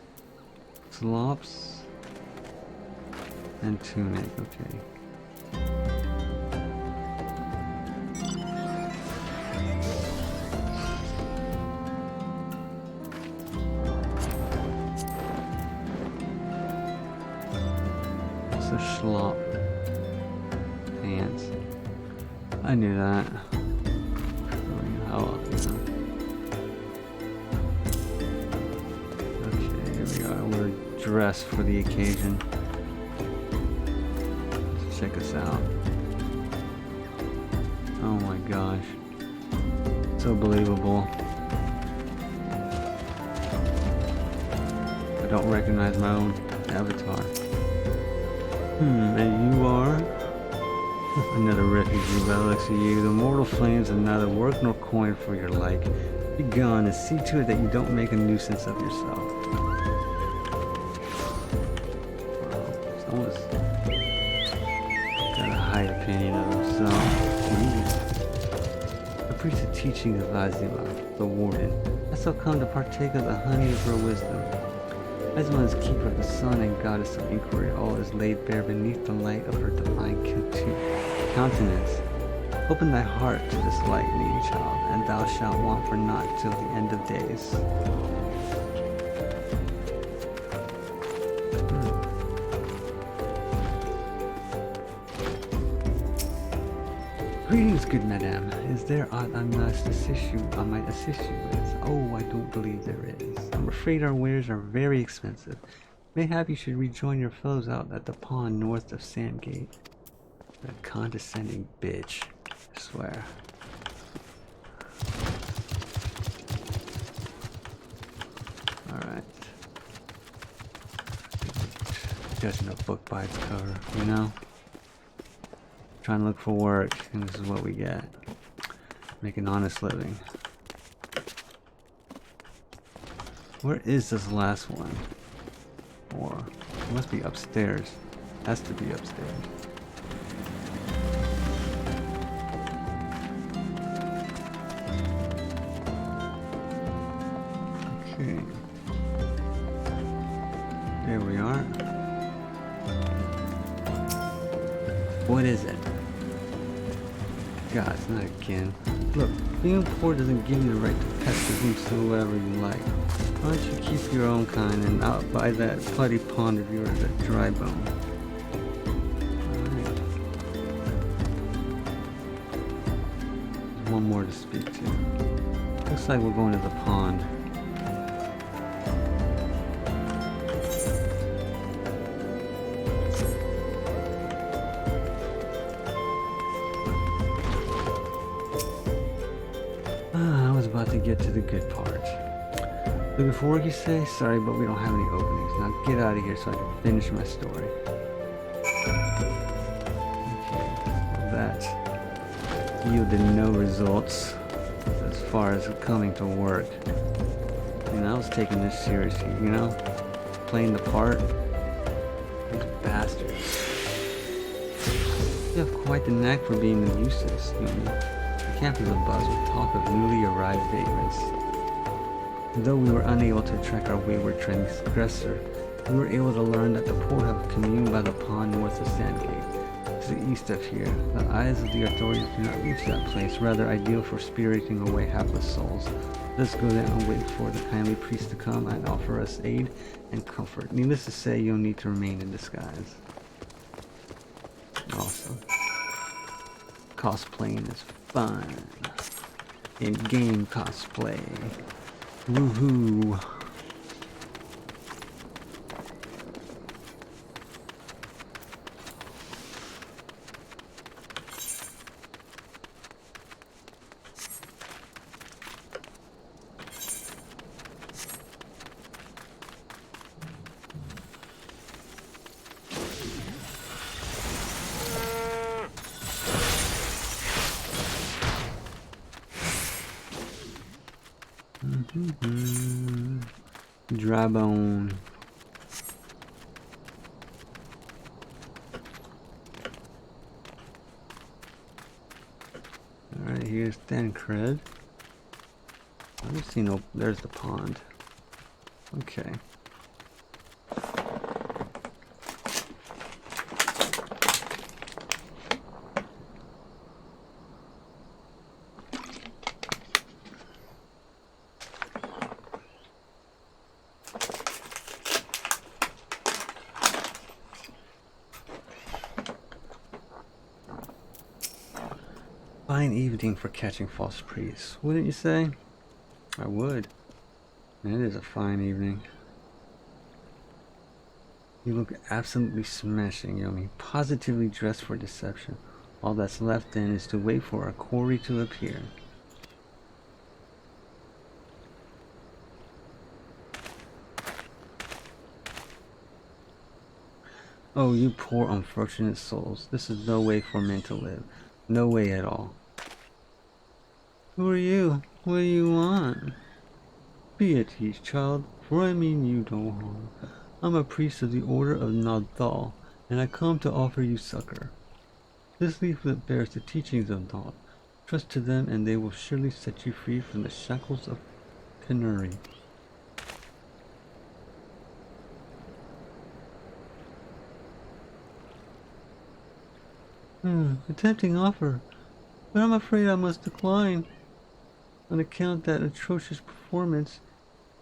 slops, and tunic, okay. It's a schlop. Pants. I knew that. How, we're dressed for the occasion. Let's check us out. Oh my gosh. So believable. I don't recognize my own avatar. And you are? Another refugee by the looks of you. The mortal flames have neither work nor coin for your like. Be gone and see to it that you don't make a nuisance of yourself. Wow, someone's got a high opinion of himself. I preach the teaching of Azima, the warden. I shall come to partake of the honey of her wisdom. Azima is keeper of the sun and goddess of inquiry. All is laid bare beneath the light of her divine countenance. Open thy heart to this lightning, child, and thou shalt want for naught till the end of days. Greetings, good madame. Is there aught I might assist you with? Oh, I don't believe there is. I'm afraid our wares are very expensive. Mayhap you should rejoin your fellows out at the pond north of Sandgate. A condescending bitch, I swear. Alright. Judging a book by its cover, you know? Trying to look for work, and this is what we get. Make an honest living. Where is this last one? Or, it must be upstairs. Has to be upstairs. Okay. There we are. What is it? God, it's not again. Look, being poor doesn't give you the right to pester whomsoever you like. Why don't you keep your own kind and out by that putty pond of yours at Dry Bone? Alright. There's one more to speak to. Looks like we're going to the pond. I was about to get to the good part. Looking for work, you say? Sorry, but we don't have any openings. Now get out of here so I can finish my story. Okay, well that yielded no results as far as coming to work. And I was taking this seriously, you know? Playing the part. These bastards. You have quite the knack for being a nuisance, you know? The camp is abuzz with talk of newly arrived vagrants. Though we were unable to track our wayward transgressor, we were able to learn that the poor have communed by the pond north of Sandgate, to the east of here. The eyes of the authorities do not reach that place, rather ideal for spiriting away hapless souls. Let's go there and wait for the kindly priest to come and offer us aid and comfort. Needless to say, you'll need to remain in disguise. Awesome. Cosplaying is fun. In-game cosplay. Woohoo! Dry Bone. Alright, here's Thancred. I've seen, oh, there's the pond. Okay. Fine evening for catching false priests, wouldn't you say? I would. It is a fine evening. You look absolutely smashing, Yomi. Positively dressed for deception. All that's left then is to wait for our quarry to appear. Oh, you poor unfortunate souls. This is no way for men to live. No way at all. Who are you? What do you want? Be at ease, child, for I mean you no harm. I'm a priest of the Order of Nadal, and I come to offer you succor. This leaflet bears the teachings of Nod. Trust to them and they will surely set you free from the shackles of penury. A tempting offer, but I'm afraid I must decline. On account of that atrocious performance,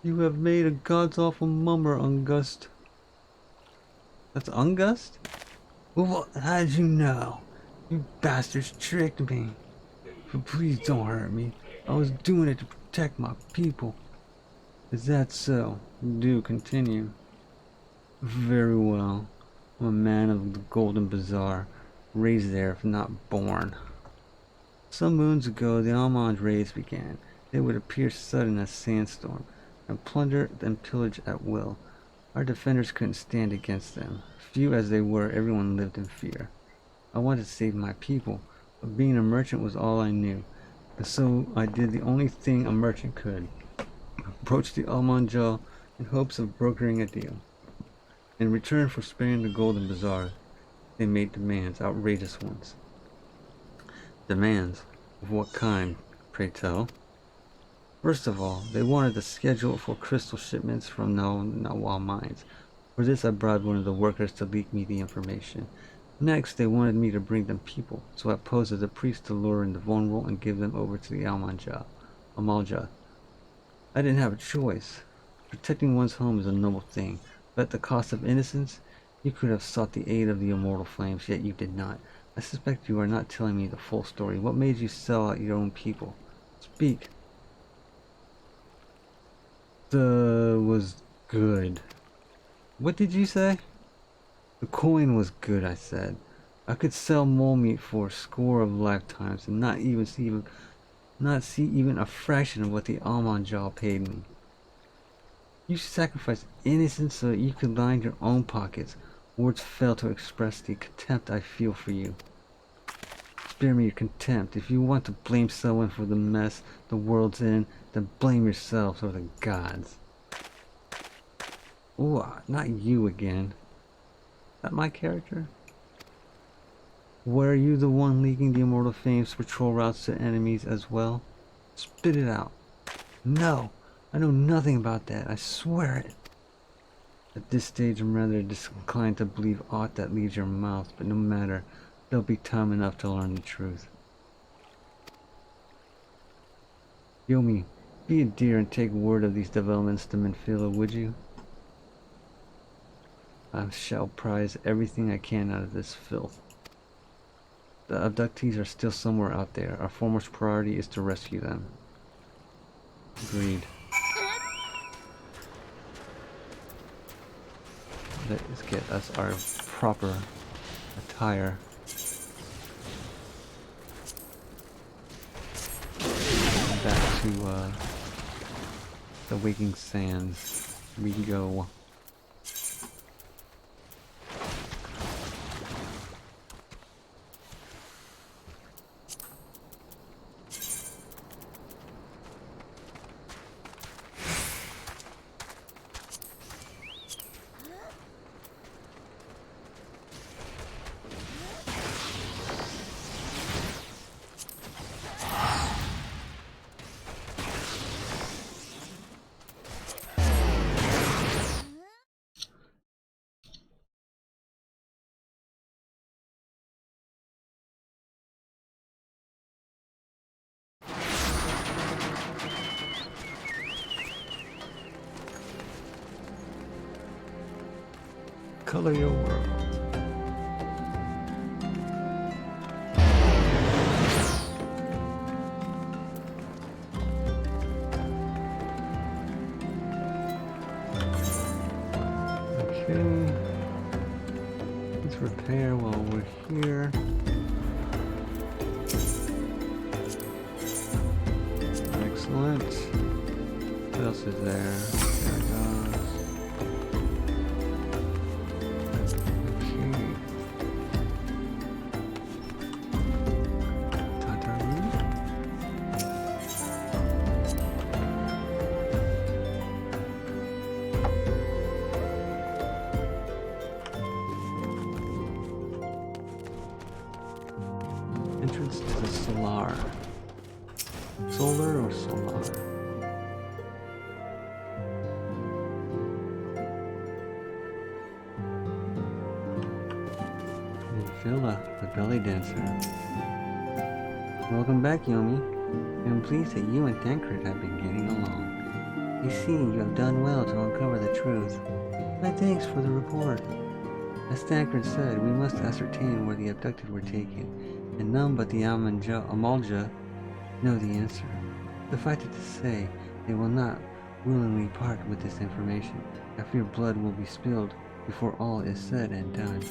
you have made a god's awful mummer, Ungust. That's Ungust? Well, how did you know? You bastards tricked me. But please don't hurt me. I was doing it to protect my people. Is that so? Do continue. Very well. I'm a man of the Golden Bazaar, raised there if not born. Some moons ago, the Almond raids began. They would appear sudden as sandstorm, and plunder and pillage at will. Our defenders couldn't stand against them. Few as they were, everyone lived in fear. I wanted to save my people, but being a merchant was all I knew, and so I did the only thing a merchant could. Approached the Almond Jaw in hopes of brokering a deal. In return for sparing the Golden Bazaar, they made demands, outrageous ones. Demands? Of what kind, pray tell? First of all, they wanted a schedule for crystal shipments from Nawal mines. For this I bribed one of the workers to leak me the information. Next, they wanted me to bring them people, so I posed as a priest to lure in the vulnerable and give them over to the Amalja. I didn't have a choice. Protecting one's home is a noble thing, but at the cost of innocence, you could have sought the aid of the immortal flames, yet you did not. I suspect you are not telling me the full story. What made you sell out your own people? Speak. Was good. What did you say? The coin was good, I said. I could sell mole meat for a score of lifetimes and not see even a fraction of what the Almond Jaw paid me. You sacrificed innocence so that you could line your own pockets. Words fail to express the contempt I feel for you. Spare me your contempt. If you want to blame someone for the mess the world's in, then blame yourselves or the gods. Ooh, not you again. Is that my character? Were you the one leaking the immortal flames patrol routes to enemies as well? Spit it out. No, I know nothing about that. I swear it. At this stage, I'm rather disinclined to believe aught that leaves your mouth, but no matter. There'll be time enough to learn the truth. Yomi, be a dear and take word of these developments to Minfila, would you? I shall prize everything I can out of this filth. The abductees are still somewhere out there. Our foremost priority is to rescue them. Agreed. Let's get us our proper attire. Back to the Waking Sands. We go. Color your world. Okay. Let's repair while we're here. Excellent. What else is there? There it goes. Okay. Tataru. Entrance to the Solar. Solar or Solar? Villa, the belly dancer. Welcome back, Yomi. I am pleased that you and Tancred have been getting along. I see you have done well to uncover the truth. My thanks for the report. As Tancred said, we must ascertain where the abducted were taken, and none but the Amalja know the answer. Suffice it to say, they will not willingly part with this information. I fear blood will be spilled before all is said and done.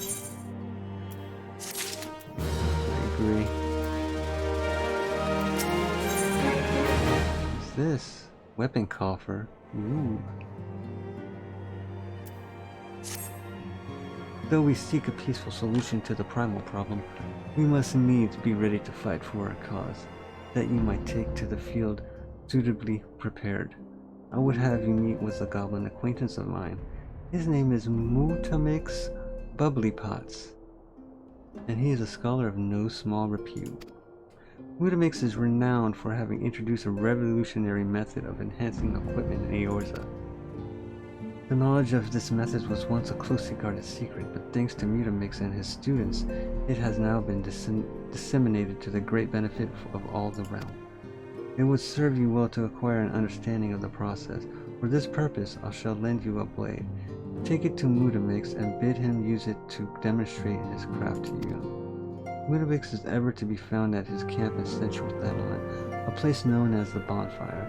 I agree. What's this? Weapon coffer. Ooh. Though we seek a peaceful solution to the primal problem, we must needs be ready to fight for our cause, that you might take to the field suitably prepared. I would have you meet with a goblin acquaintance of mine. His name is Mutamix Bubblypots, and he is a scholar of no small repute. Mutamix is renowned for having introduced a revolutionary method of enhancing equipment in Eorza. The knowledge of this method was once a closely guarded secret, but thanks to Mutamix and his students, it has now been disseminated to the great benefit of all the realm. It would serve you well to acquire an understanding of the process. For this purpose, I shall lend you a blade. Take it to Mutamix and bid him use it to demonstrate his craft to you. Mutamix is ever to be found at his camp in Central Thanalan, a place known as the Bonfire.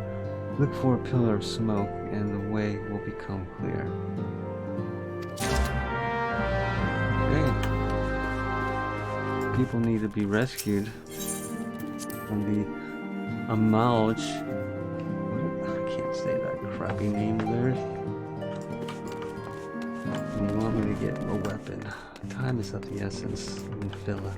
Look for a pillar of smoke and the way will become clear. Okay. People need to be rescued from the Amalj. I can't say that crappy name of theirs. You want me to get a weapon. Time is of the essence in Villa.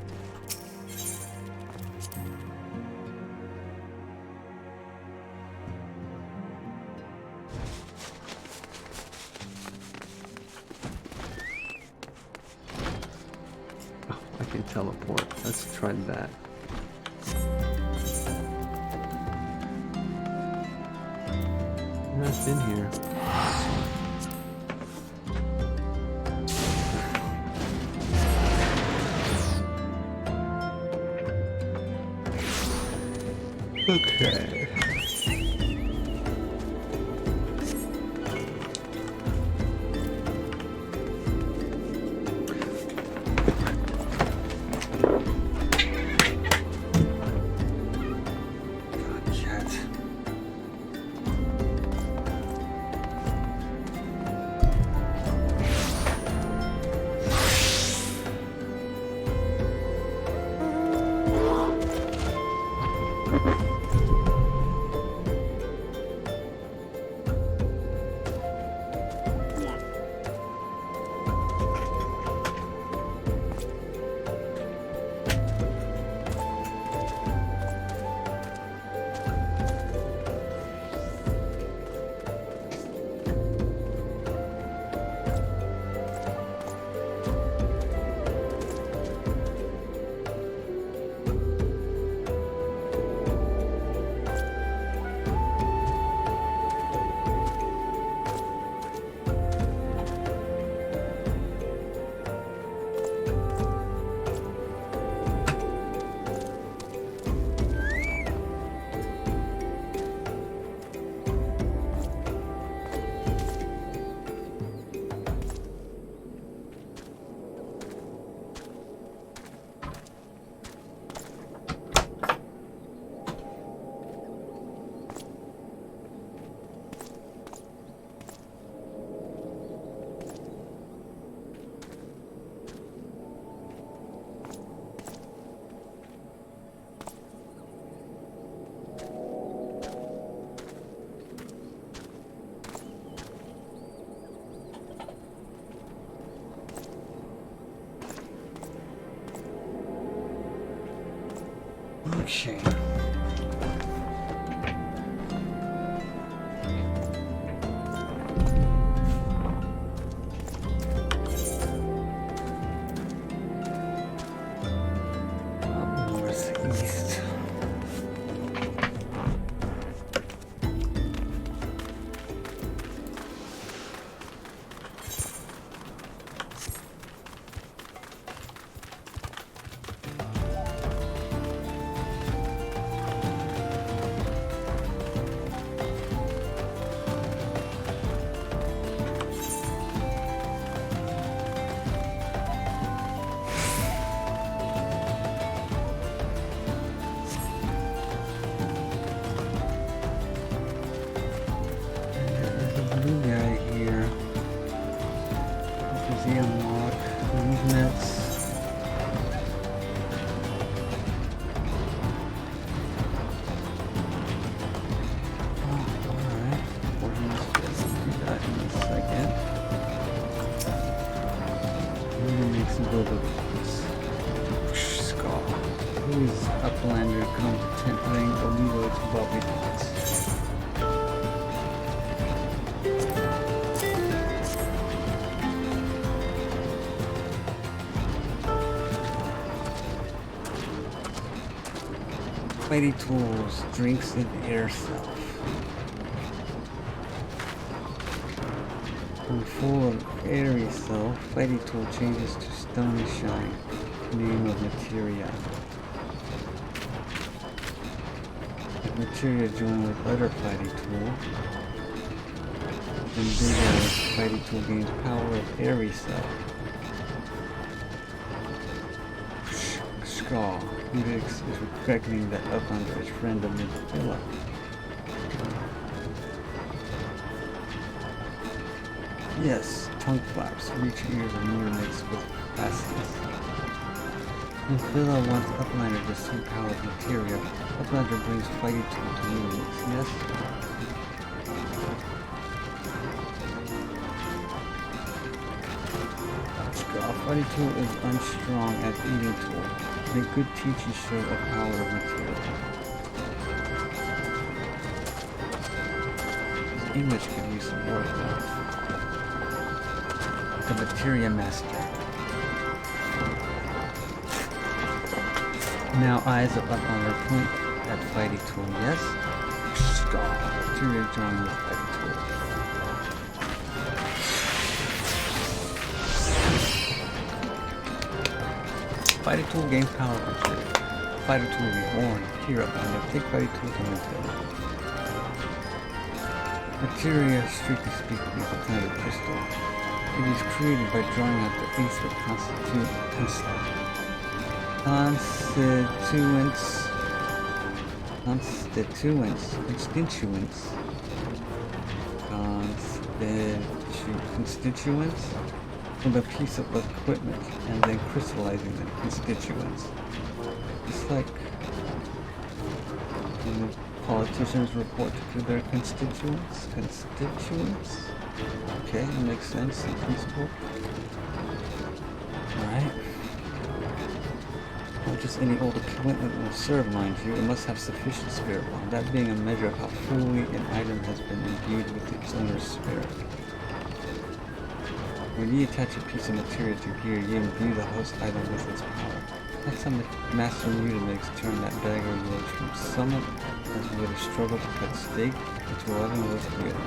Oh, I can teleport. Let's try that. I've been here. Okay. Okay. Up northeast. There's a blue guy here. Does he unlock movements? Oh, alright. We're gonna do that in a second. I'm gonna make some buildings. Skull. Who is Uplander competent playing Olivo to Bobby Dots? Mighty Tools, drinks and air self. When full of airy self, Mighty Tool changes to Stony Shine, name of Materia. If Materia join with other Mighty Tool, then bigger Mighty Tool gains power of airy self. Skaw. Felix is reckoning that Uplander is friend of Midvilla. Yes, tongue flaps reach ears of Mudamix with fastness. Midvilla wants Uplander to see power of Materia. Uplander brings Fighty Tool to Mudamix, yes? Skaw. Fighty Tool is unstrong as eating tool. A good teaching show of power of Materia. This image could use some work though. The Materia Master. Now eyes of Uplander point at Fighty Tool, yes? Skaw. Materia join with Fighty Tool. Fighty Tool gains power of Materia. Fighty Tool reborn. Here Uplander, take Fighty Tool to Midvilla. Materia, strictly speaking, is a kind of crystal. It is created by drawing out the ace of constituents. Constituents from a piece of equipment and then crystallizing the constituents. It's like when politicians report to their constituents. Okay, that makes sense in principle. Alright. Not just any old equipment will serve, mind you. It must have sufficient spirit bond, that being a measure of how fully an item has been imbued with its owner's spirit. When you attach a piece of material to gear, you imbue the host item with its power. That's how Master Mudamix turned that dagger of yours from summit as we would have struggled to cut steak into a loving roast wheel.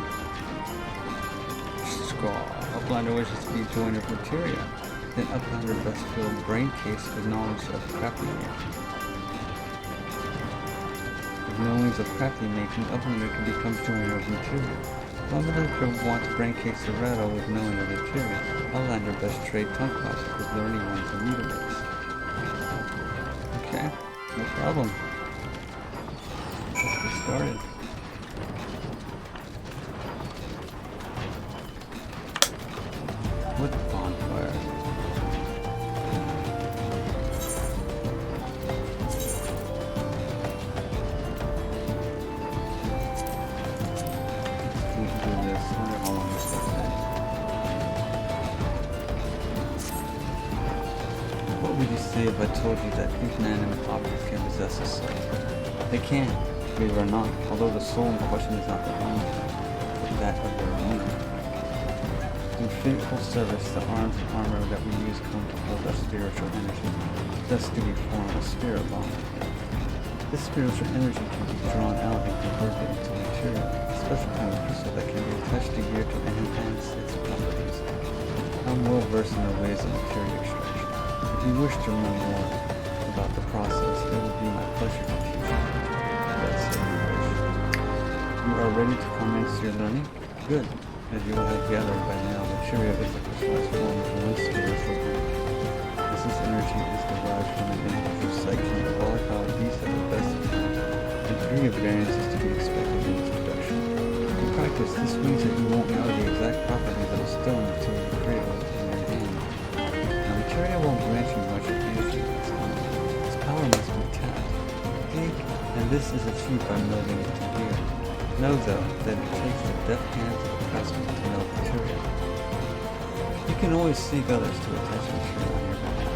Skaw. Uplander wishes to be joined of Materia. Then Uplander best fill brain case with knowledge of crafty making. With knowledge of crafty making, Uplander can become joiner of Materia. Uplander wants brain case to rattle with knowing of Materia. Uplander best trade tongue class with learning ones of Mudamix. Okay, no problem. Let's get started. Wood bonfire. Let's do this. I wonder how long this will take. What would you say if I told you that inanimate objects can possess a soul? They can, believe it or not, although the soul in question is not their own, but that of their owner. In faithful service, the arms and armor that we use come to hold our spiritual energy. Thus do we form a spirit bond. This spiritual energy can be drawn out and converted into material, a special kind of crystal that can be attached to gear to enhance its properties. I'm well versed in the ways of material extraction. If you wish to learn more about the process, it will be my pleasure to teach you. That's so you wish. You are ready to commence your learning? Good. As you will have gathered by now, materia is the crystallized form of one spiritual being. This energy is derived from an individual psyche, a volatile beast at the best of times, and a degree of variance is to be expected in its production. In practice, this means that you won't know the exact properties of a stone until you cradle it in your hand. Now, materia won't grant you much of anything of its own. Its power must be tapped. And this is achieved by melding it to gear. Know, though, that it takes the deft hands of a craftsman to meld material. You can always seek others to attach material on your behalf.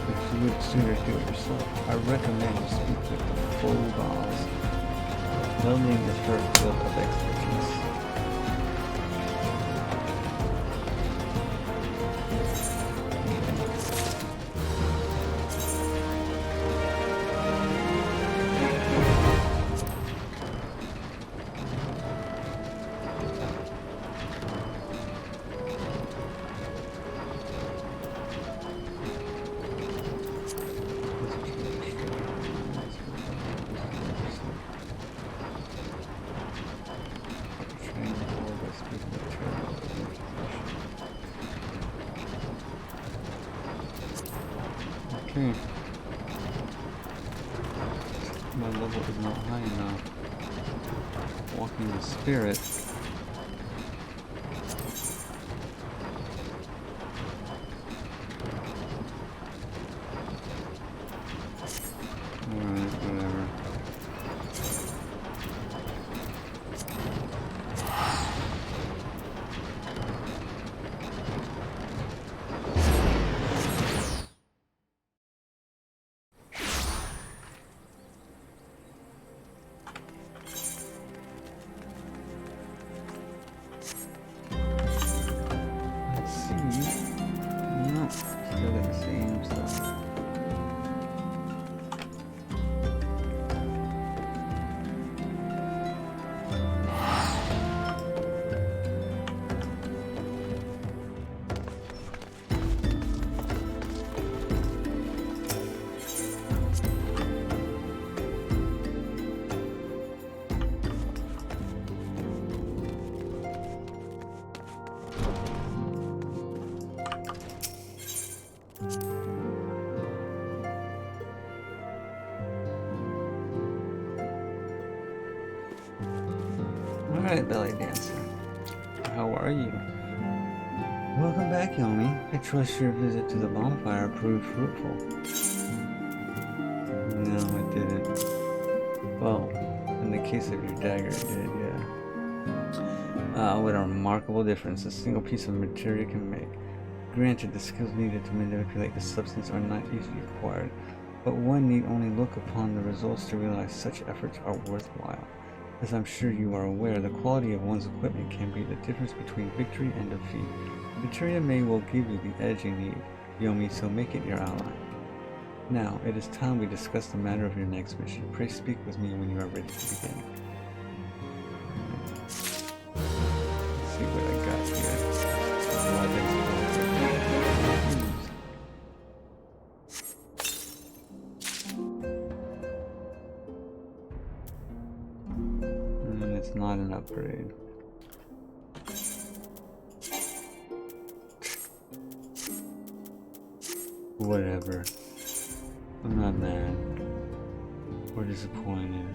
If you would sooner do it yourself, I recommend you speak with the full boss. Melding is her field of expertise. Okay. My level is not high enough. Walking the spirit. Alright, whatever. Alright, belly dancer. How are you? Welcome back, Yomi. I trust your visit to the bonfire proved fruitful. No, it didn't. Well, in the case of your dagger, it did, yeah. What a remarkable difference a single piece of materia can make. Granted, the skills needed to manipulate the substance are not easily acquired, but one need only look upon the results to realize such efforts are worthwhile. As I'm sure you are aware, the quality of one's equipment can be the difference between victory and defeat. Materia may well give you the edge you need, Yomi, so make it your ally. Now, it is time we discuss the matter of your next mission. Pray speak with me when you are ready to begin. Let's see what I got here. And it's not an upgrade. Whatever. I'm not mad or disappointed.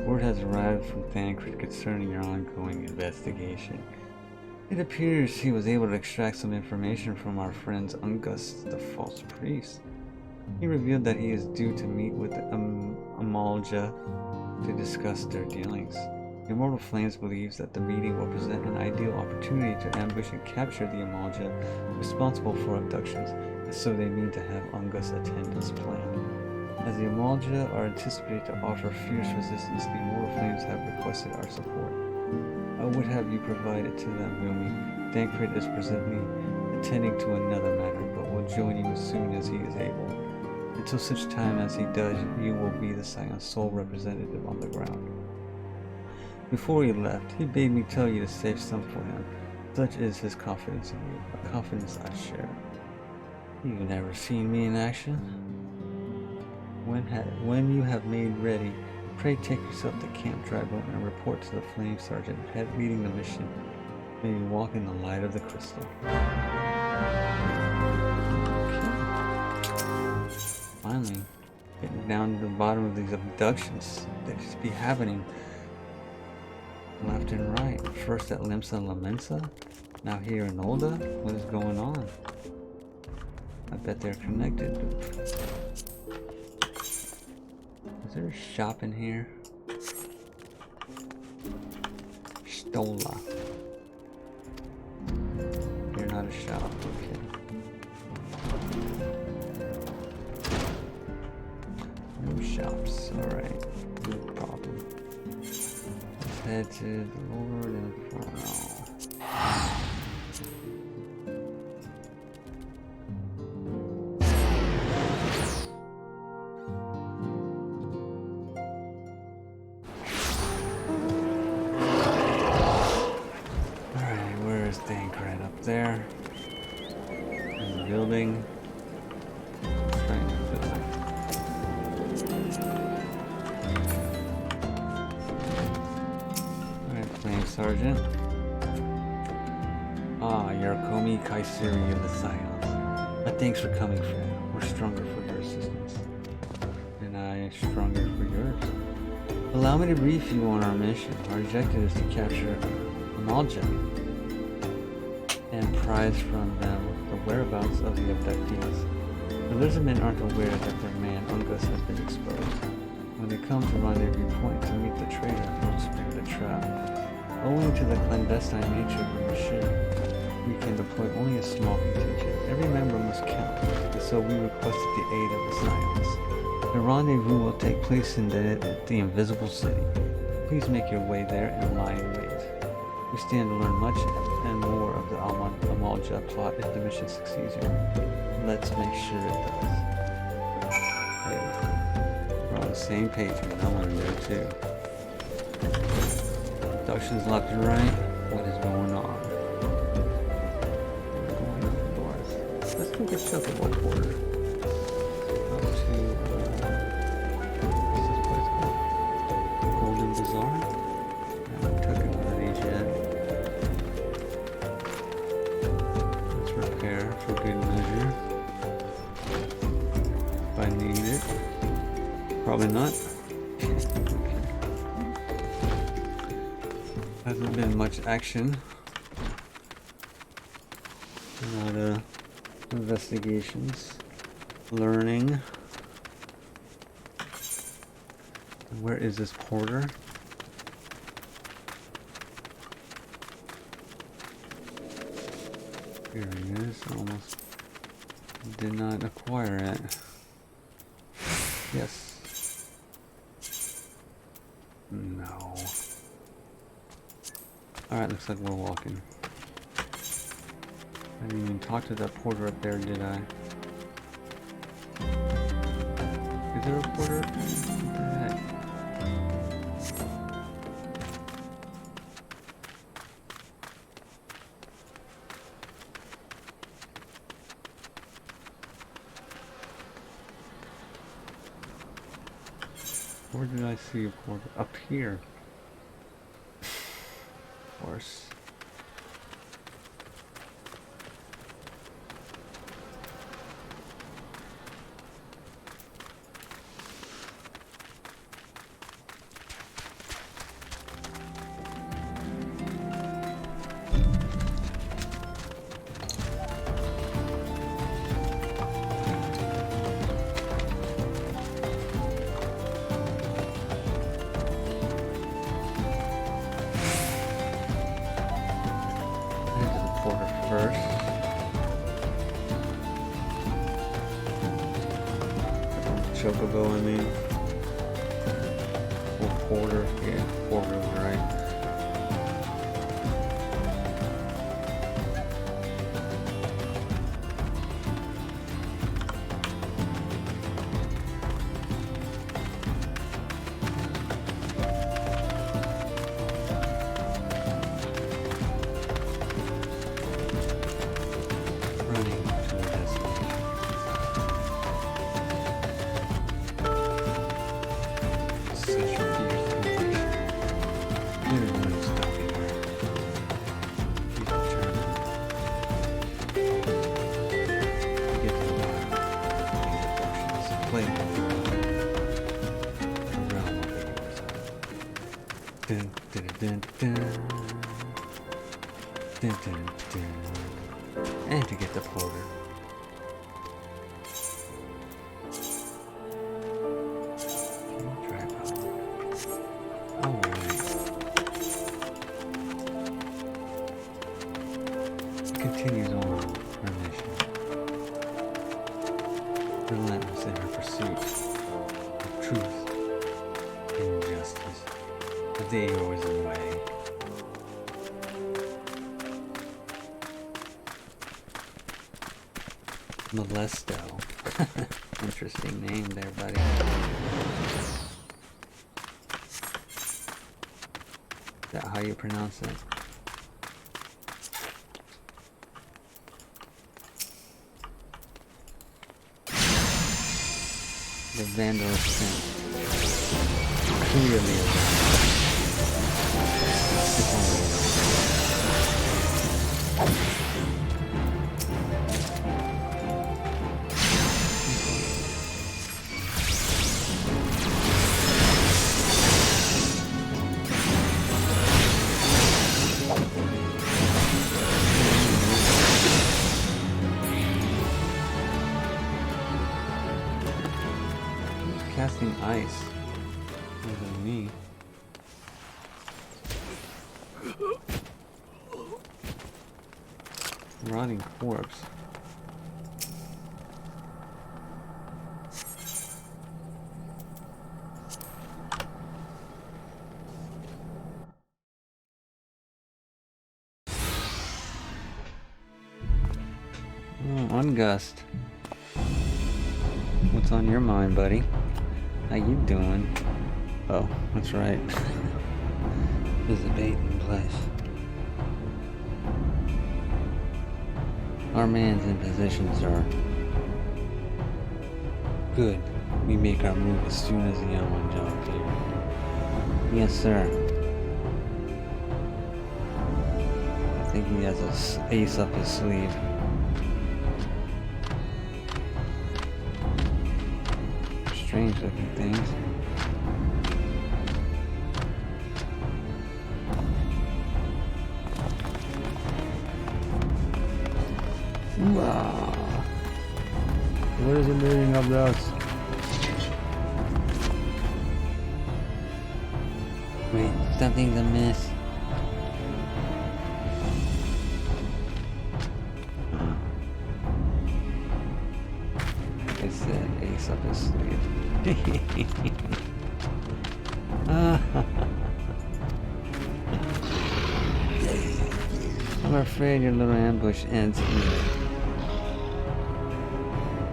Word has arrived from Thancred concerning your ongoing investigation. It appears he was able to extract some information from our friend Ungus, the false priest. He revealed that he is due to meet with Amalja to discuss their dealings. Immortal Flames believes that the meeting will present an ideal opportunity to ambush and capture the Amalja responsible for abductions, and so they mean to have Ungus attend as planned. As the Amalja are anticipated to offer fierce resistance, the Immortal Flames have requested our support. I would have you provide it to them, Wilmy. Dankred is presently attending to another matter, but will join you as soon as he is able. Until such time as he does, you will be the Scion's sole representative on the ground. Before he left, he bade me tell you to save some for him. Such is his confidence in you, a confidence I share. You've never seen me in action? When you have made ready, pray take yourself to Camp Drybone and report to the Flame Sergeant head leading the mission. May you walk in the light of the crystal. Okay. Finally, getting down to the bottom of these abductions that just be happening left and right. First at Limsa Lamensa, now here in Ul'dah. What is going on? I bet they're connected. Is there a shop in here? Stola. You're not a shop, okay. No shops, alright. No problem. Let's head to the Lord Inferno. There in the building. Right in the building. Alright, Flame Sergeant. Ah, Yarakomi Kaiseri of the Scions. Thanks for coming, friend. We're stronger for your assistance. And I am stronger for yours. Allow me to brief you on our mission. Our objective is to capture Amalja and prize from them the whereabouts of the abductees. The Lizardmen aren't aware that their man Ungus has been exposed. When they come to Rendezvous Point to meet the traitor, they'll spring the trap. Owing to the clandestine nature of the mission, we can deploy only a small contingent. Every member must count, and so we requested the aid of the Scions. The rendezvous will take place in the Invisible City. Please make your way there and lie in wait. We stand to learn much and more of the Amalja plot if the mission succeeds here. Let's make sure it does. There we go. We're on the same page, man. I learned there too. Abductions left and right. What is going on? What's going on, Doris? Let's go get Chocobo Porter. Up to, what's this place called? Golden Bazaar? I haven't taken one of these yet. Repair for good measure. If I need it. Probably not. Hasn't been much action. A lot of investigations. Learning. Where is this porter? Here he is. Almost did not acquire it. Yes. No. Alright, looks like we're walking. I didn't even talk to that porter up there, did I? Is there a porter up there? What the heck? Where did I see a porter? Up here. Of course. Chocobo, I mean. Or Porter. Yeah, Porter was right. Running to the destination. Such a fierce temptation. There's no stopping her. She's determined to get to the bottom of these abortions, play with the realm of the yours. Dun, dun, dun, dun. Dun, dun, dun. And to get the Porter. Alright. Continues on her mission. Relentless in her pursuit of truth and justice. Of the Eorzean way. Molesto. Interesting name there, buddy. Is that how you pronounce it? The Vandal Ascent. Clearly a casting ice over me. Rotting corpse. Oh, Ungust. What's on your mind, buddy? How you doing? Oh, that's right. There's a bait in place. Our man's in position, sir. Good. We make our move as soon as the young one job clear. Yes, sir. I think he has an ace up his sleeve. Strange looking things. Wow. What is the meaning of this? Wait, something's amiss. It said ace up his sleeve. I'm afraid your little ambush ends here.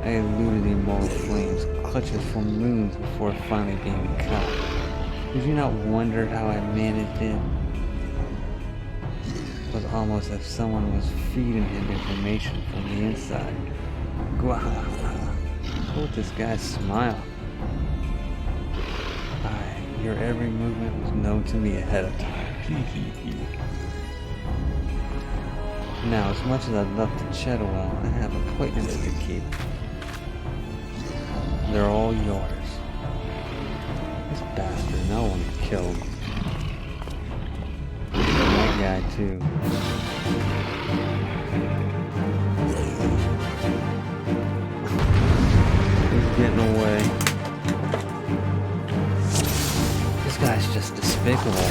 I eluded the immortal flames, clutches for moons before finally being caught. Did you not wonder how I managed it? It was almost as if someone was feeding him information from the inside. Look at this guy's smile. Your every movement was known to me ahead of time. Now, as much as I'd love to chat a while, I have appointments to keep. They're all yours. This bastard, no one killed. That guy, too. He's getting away. This guy's just despicable.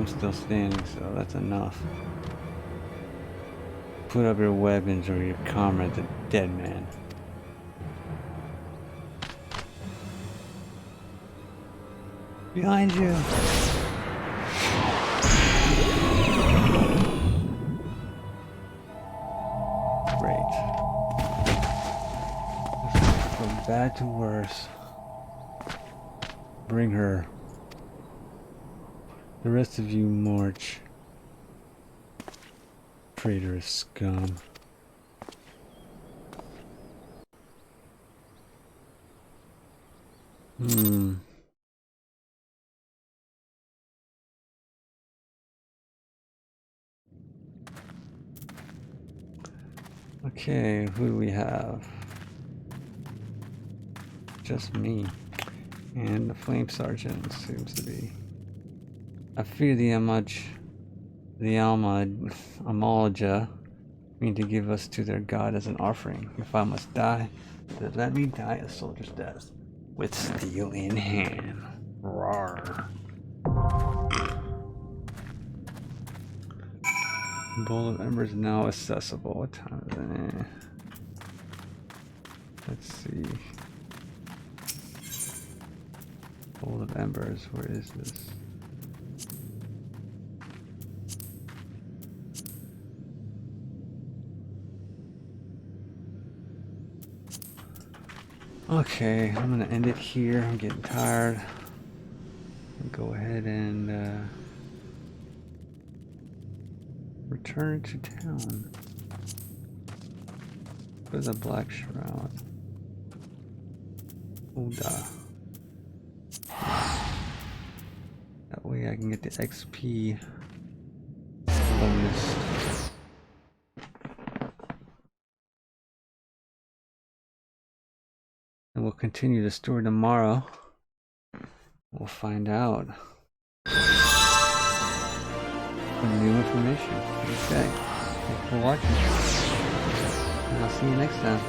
I'm still standing, so that's enough. Put up your weapons or your comrade's a dead man. Behind you! Great. From bad to worse. Bring her. The rest of you march. Traitorous scum. Okay, who do we have? Just me. And the Flame Sergeant seems to be. I fear the Amalaja mean to give us to their god as an offering. If I must die, then let me die a soldier's death, with steel in hand. Rawr. Bowl of Embers now accessible. What time is it? Let's see. Bowl of Embers, where is this? Okay, I'm gonna end it here. I'm getting tired. I'll go ahead and return to town. Where's the Black Shroud? Oda. That way I can get the XP bonus. And we'll continue the story tomorrow. We'll find out some new information. Okay. Thanks for watching. And I'll see you next time.